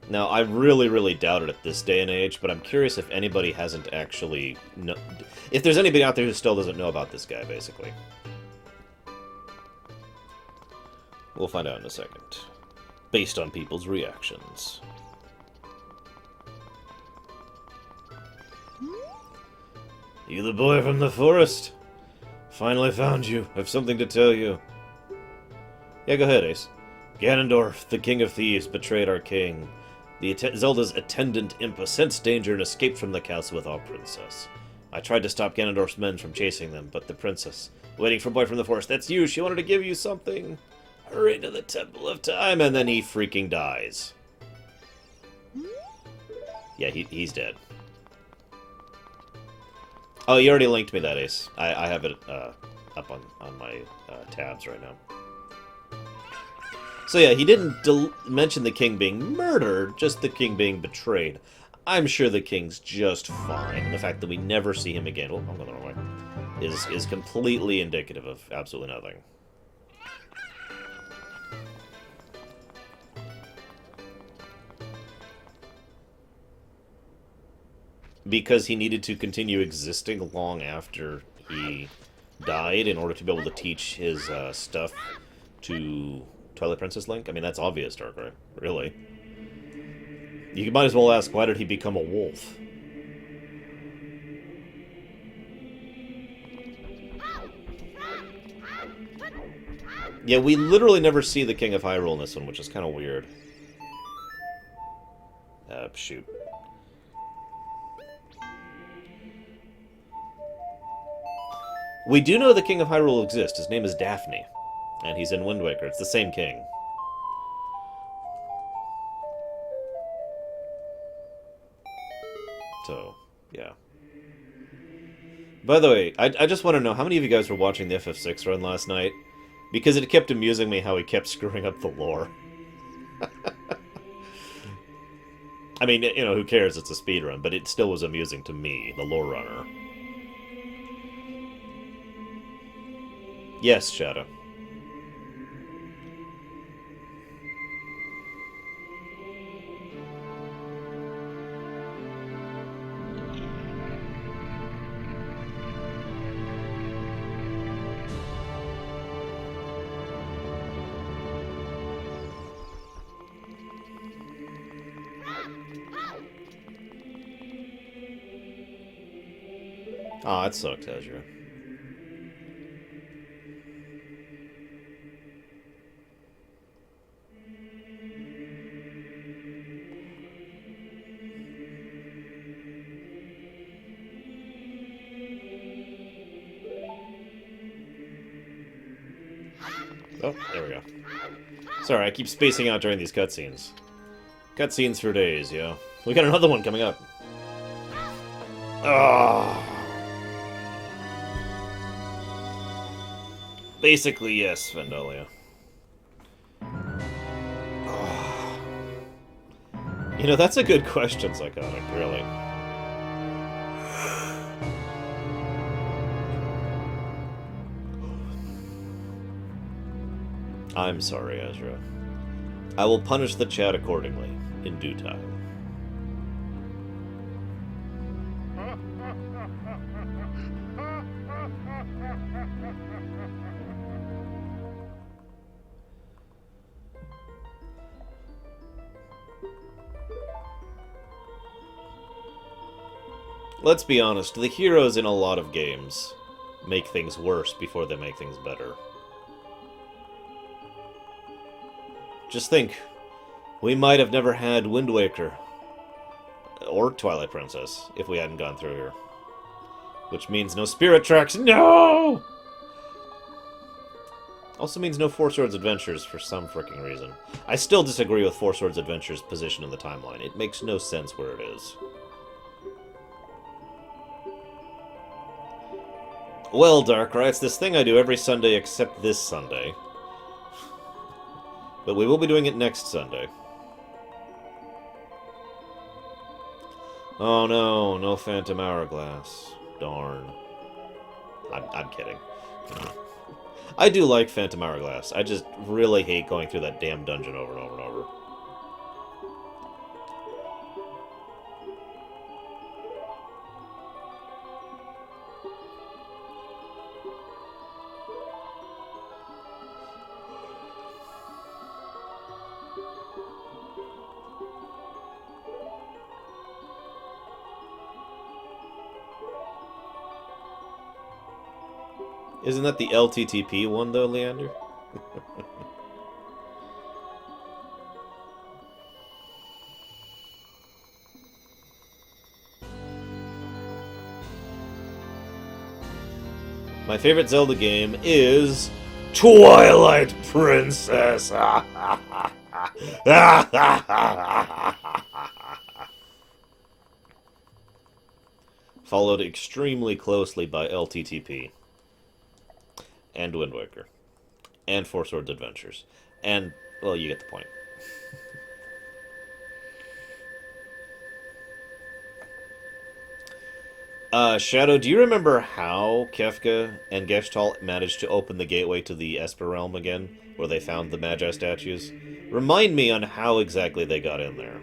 Now, I really, really doubt it at this day and age, but I'm curious if anybody hasn't actually... if there's anybody out there who still doesn't know about this guy, basically. We'll find out in a second. Based on people's reactions. You the boy from the forest? Finally found you. I've something to tell you. Yeah, go ahead, Ace. Ganondorf, the king of thieves, betrayed our king. Zelda's attendant Impa sensed danger and escaped from the castle with our princess. I tried to stop Ganondorf's men from chasing them, but the princess, waiting for boy from the forest, that's you, she wanted to give you something. Hurry to the Temple of Time, and then he freaking dies. Yeah, he's dead. Oh, you already linked me that, Ace. I have it up on my tabs right now. So yeah, he didn't mention the king being murdered, just the king being betrayed. I'm sure the king's just fine. And the fact that we never see him again, oh, I'm going the wrong way, is completely indicative of absolutely nothing. Because he needed to continue existing long after he died in order to be able to teach his stuff to Twilight Princess Link? I mean, that's obvious, Darkrai. Really. You might as well ask, why did he become a wolf? Yeah, we literally never see the King of Hyrule in this one, which is kind of weird. Shoot. We do know the King of Hyrule exists. His name is Daphne. And he's in Wind Waker. It's the same king. So, yeah. By the way, I just want to know, how many of you guys were watching the FF6 run last night? Because it kept amusing me how he kept screwing up the lore. I mean, you know, who cares? It's a speedrun, but it still was amusing to me, the lore runner. Yes, Shadow. Aw, it sucked, Ezra. Oh, there we go. Sorry, I keep spacing out during these cutscenes. Cutscenes for days, yo. We got another one coming up. Ah. Basically, yes, Vandalia. Oh. You know, that's a good question, Psychotic, really. I'm sorry, Ezra. I will punish the chat accordingly, in due time. Let's be honest, the heroes in a lot of games make things worse before they make things better. Just think, we might have never had Wind Waker or Twilight Princess if we hadn't gone through here. Which means no Spirit Tracks. No! Also means no Four Swords Adventures for some frickin' reason. I still disagree with Four Swords Adventures' position in the timeline. It makes no sense where it is. Well, Darkrai, it's this thing I do every Sunday except this Sunday. But we will be doing it next Sunday. Oh no, no Phantom Hourglass. Darn. I'm kidding. I do like Phantom Hourglass. I just really hate going through that damn dungeon over and over and over. Isn't that the LTTP one, though, Leander? My favorite Zelda game is Twilight Princess. Followed extremely closely by LTTP. And Wind Waker. And Four Swords Adventures. And, well, you get the point. Shadow, do you remember how Kefka and Gestalt managed to open the gateway to the Esper Realm again, where they found the Magi statues? Remind me on how exactly they got in there.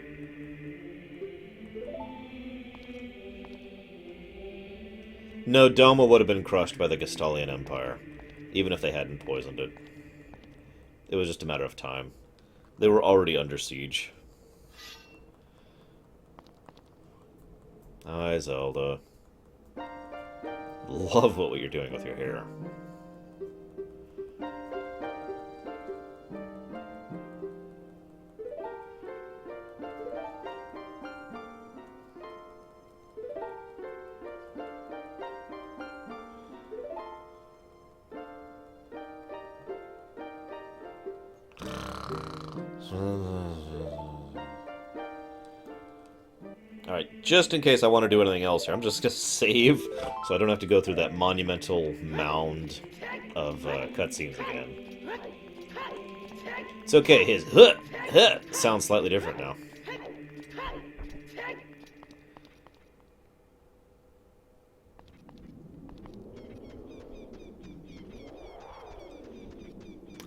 No, Doma would have been crushed by the Gestalian Empire, even if they hadn't poisoned it. It was just a matter of time. They were already under siege. Hi, Zelda. Love what you're doing with your hair. Alright, just in case I want to do anything else here, I'm just going to save so I don't have to go through that monumental mound of cutscenes again. It's okay, his sounds slightly different now.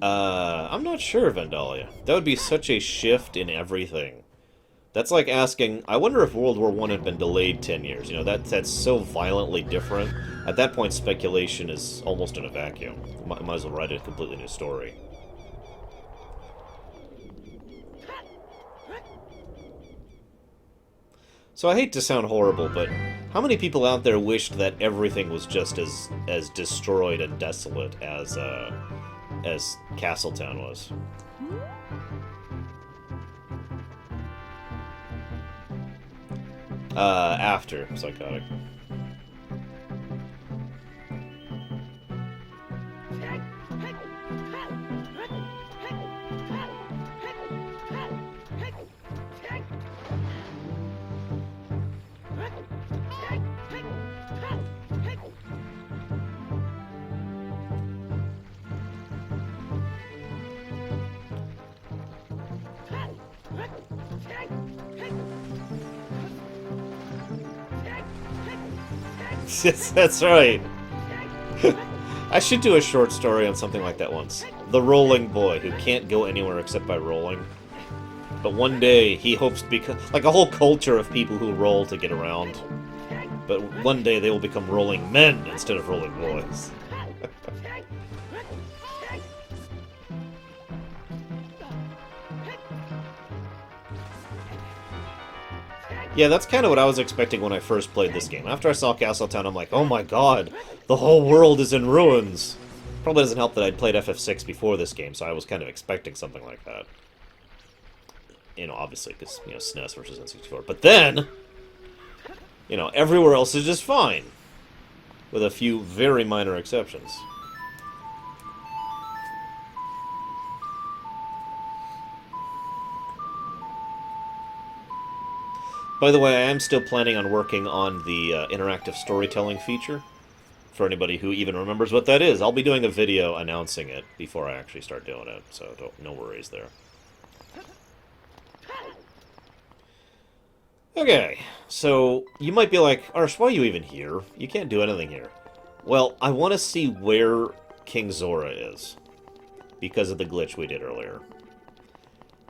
I'm not sure, Vandalia. That would be such a shift in everything. That's like asking, I wonder if World War I had been delayed 10 years. You know, that's so violently different. At that point, speculation is almost in a vacuum. Might as well write a completely new story. So I hate to sound horrible, but how many people out there wished that everything was just as destroyed and desolate as Castletown was? After Psychotic. Yes, that's right. I should do a short story on something like that once. The rolling boy who can't go anywhere except by rolling. But one day he hopes to become like a whole culture of people who roll to get around. But one day they will become rolling men instead of rolling boys. Yeah, that's kind of what I was expecting when I first played this game. After I saw Castletown, I'm like, oh my god, the whole world is in ruins! Probably doesn't help that I'd played FF6 before this game, so I was kind of expecting something like that. You know, obviously, because, you know, SNES versus N64. But then, you know, everywhere else is just fine. With a few very minor exceptions. By the way, I am still planning on working on the interactive storytelling feature. For anybody who even remembers what that is, I'll be doing a video announcing it before I actually start doing it, so no worries there. Okay, so you might be like, Arsh, why are you even here? You can't do anything here. Well, I want to see where King Zora is, because of the glitch we did earlier.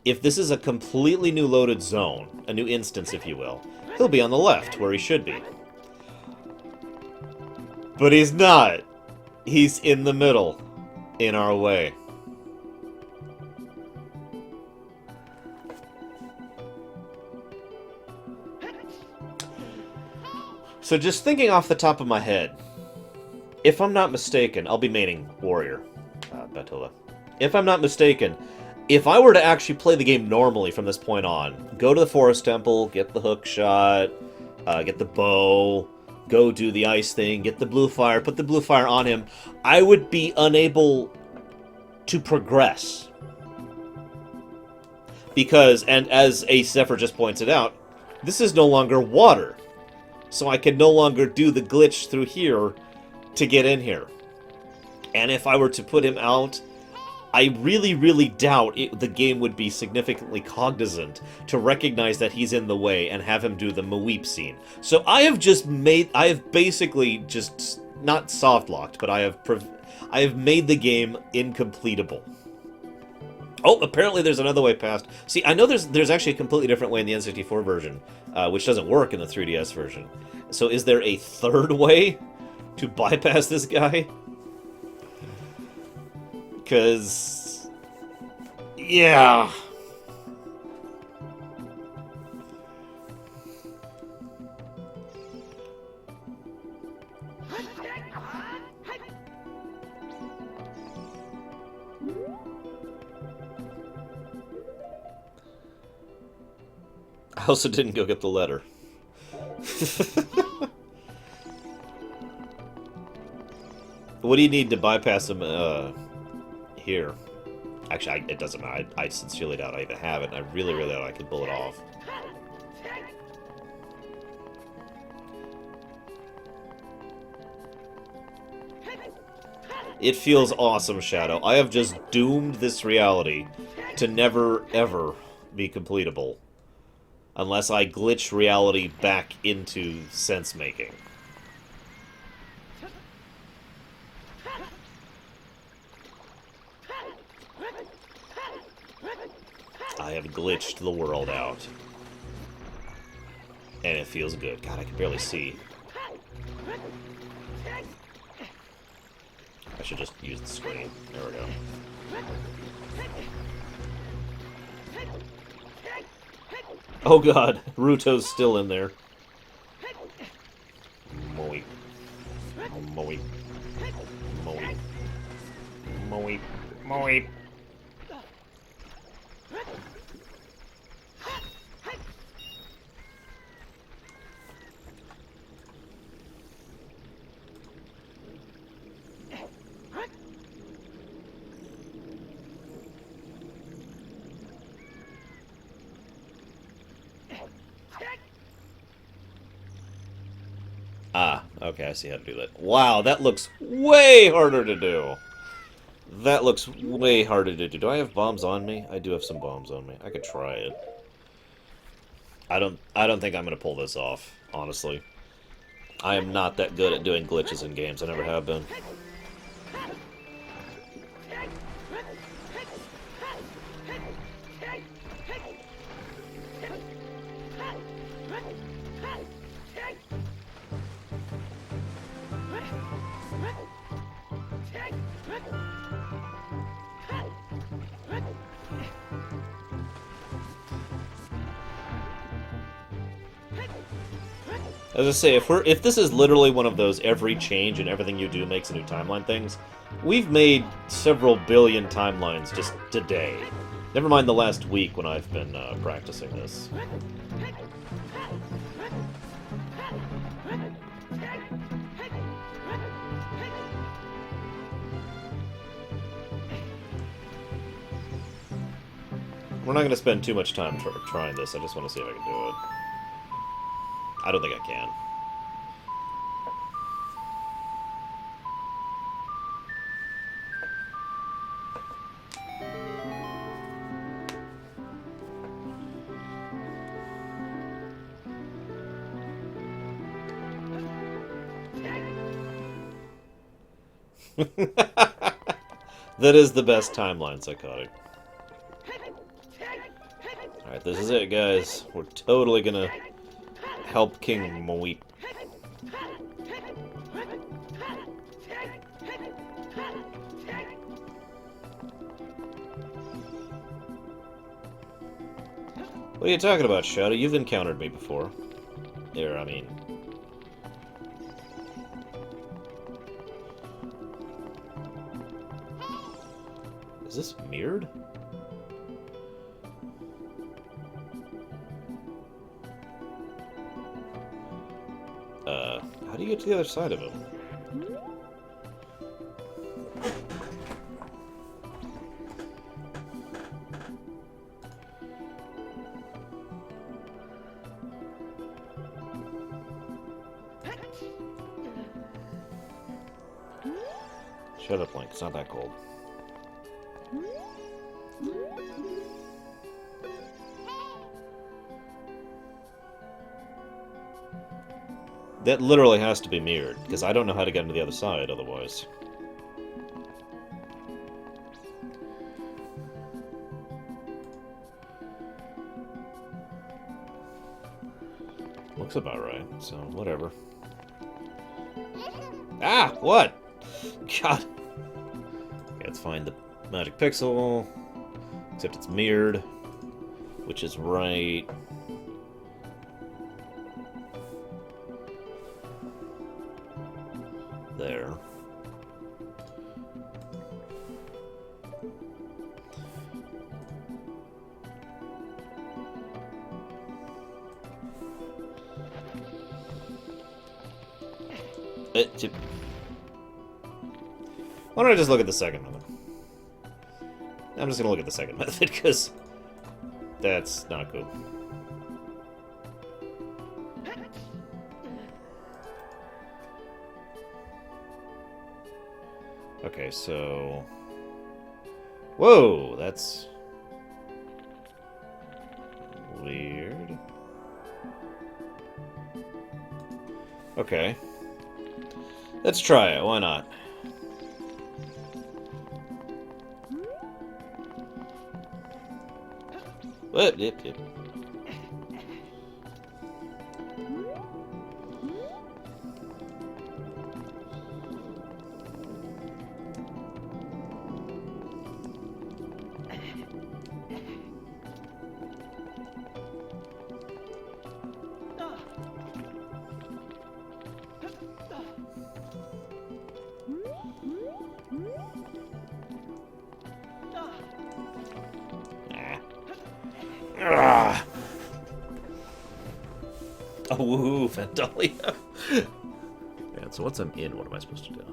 If this is a completely new loaded zone, a new instance, if you will, he'll be on the left, where he should be. But he's not. He's in the middle, in our way. So just thinking off the top of my head, if I'm not mistaken, I'll be maining Warrior, Batula. If I'm not mistaken, if I were to actually play the game normally from this point on, go to the Forest Temple, get the hook shot, get the bow, go do the ice thing, get the blue fire, put the blue fire on him, I would be unable to progress. Because, and as Ace Zephyr just pointed out, this is no longer water. So I can no longer do the glitch through here to get in here. And if I were to put him out, I really, really doubt the game would be significantly cognizant to recognize that he's in the way and have him do the Maweep scene. So I have basically just, not soft-locked, but I have made the game incompletable. Oh, apparently there's another way past. See, I know there's actually a completely different way in the N64 version, which doesn't work in the 3DS version. So is there a third way to bypass this guy? Because, yeah. I also didn't go get the letter. What do you need to bypass him, here? Actually, it doesn't matter. I sincerely doubt I even have it, and I really, really doubt I could pull it off. It feels awesome, Shadow. I have just doomed this reality to never, ever be completable. Unless I glitch reality back into sense-making. I have glitched the world out. And it feels good. God, I can barely see. I should just use the screen. There we go. Oh god, Ruto's still in there. Moe. Moe. Moe. Moe. Moe. Ah, okay, I see how to do that. Wow, that looks way harder to do. That looks way harder to do. Do I have bombs on me? I do have some bombs on me. I could try it. I don't think I'm gonna pull this off, honestly. I am not that good at doing glitches in games. I never have been. As I say, if this is literally one of those every change and everything you do makes a new timeline things, we've made several billion timelines just today. Never mind the last week when I've been practicing this. We're not going to spend too much time trying this. I just want to see if I can do it. I don't think I can. That is the best timeline psychotic. Alright, this is it, guys. We're totally gonna help King Moe. What are you talking about, Shadow? You've encountered me before. There, I mean... Is this mirrored? How do you get to the other side of him? Shut up, Link. It's not that cold. That literally has to be mirrored, because I don't know how to get into the other side otherwise. Looks about right, so whatever. Ah! What? God! Okay, let's find the magic pixel. Except it's mirrored, which is right... there. Why don't I just look at the second one? I'm just gonna look at the second method, because that's not cool. Okay, so... Whoa, that's... weird. Okay. Let's try it, why not? What? Yep. Ah. Oh, woohoo, Vandalia. Yeah, so once I'm in, what am I supposed to do?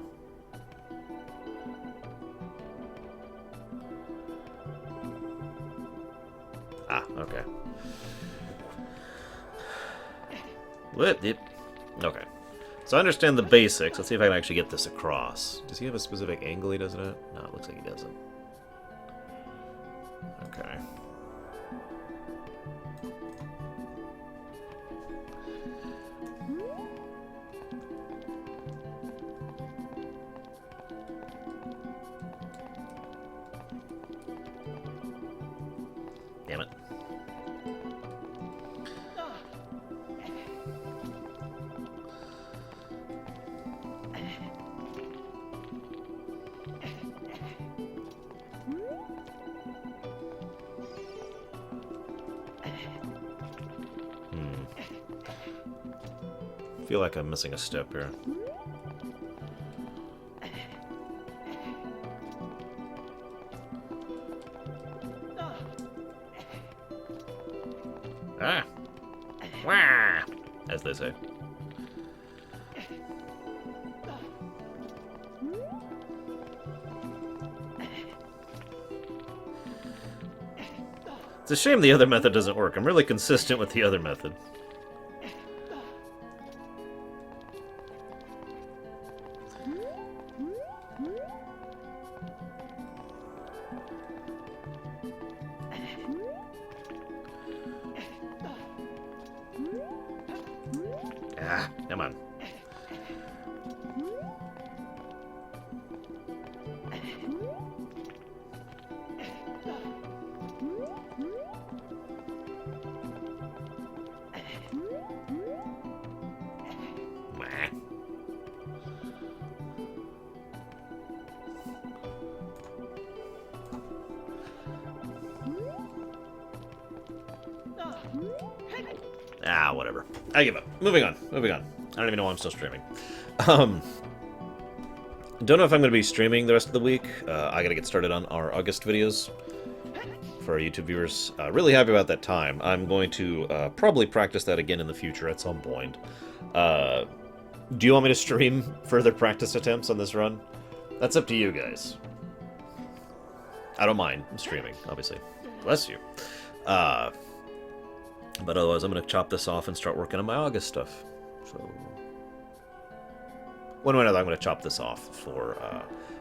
Ah, okay. What? Yep. Okay. So I understand the basics. Let's see if I can actually get this across. Does he have a specific angle he does it at? No, it looks like he doesn't. Okay. Damn it. I feel like I'm missing a step here. Ah! Wah! As they say. It's a shame the other method doesn't work. I'm really consistent with the other method. Ah, come on. Ah, whatever. I give up. Moving on. I don't even know why I'm still streaming. Don't know if I'm going to be streaming the rest of the week. I got to get started on our August videos for our YouTube viewers. Really happy about that time. I'm going to probably practice that again in the future at some point. Do you want me to stream further practice attempts on this run? That's up to you guys. I don't mind. I'm streaming, obviously. Bless you. But otherwise, I'm going to chop this off and start working on my August stuff. So, one way or another, I'm going to chop this off for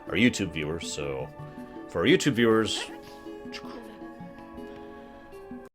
our YouTube viewers. So, for our YouTube viewers,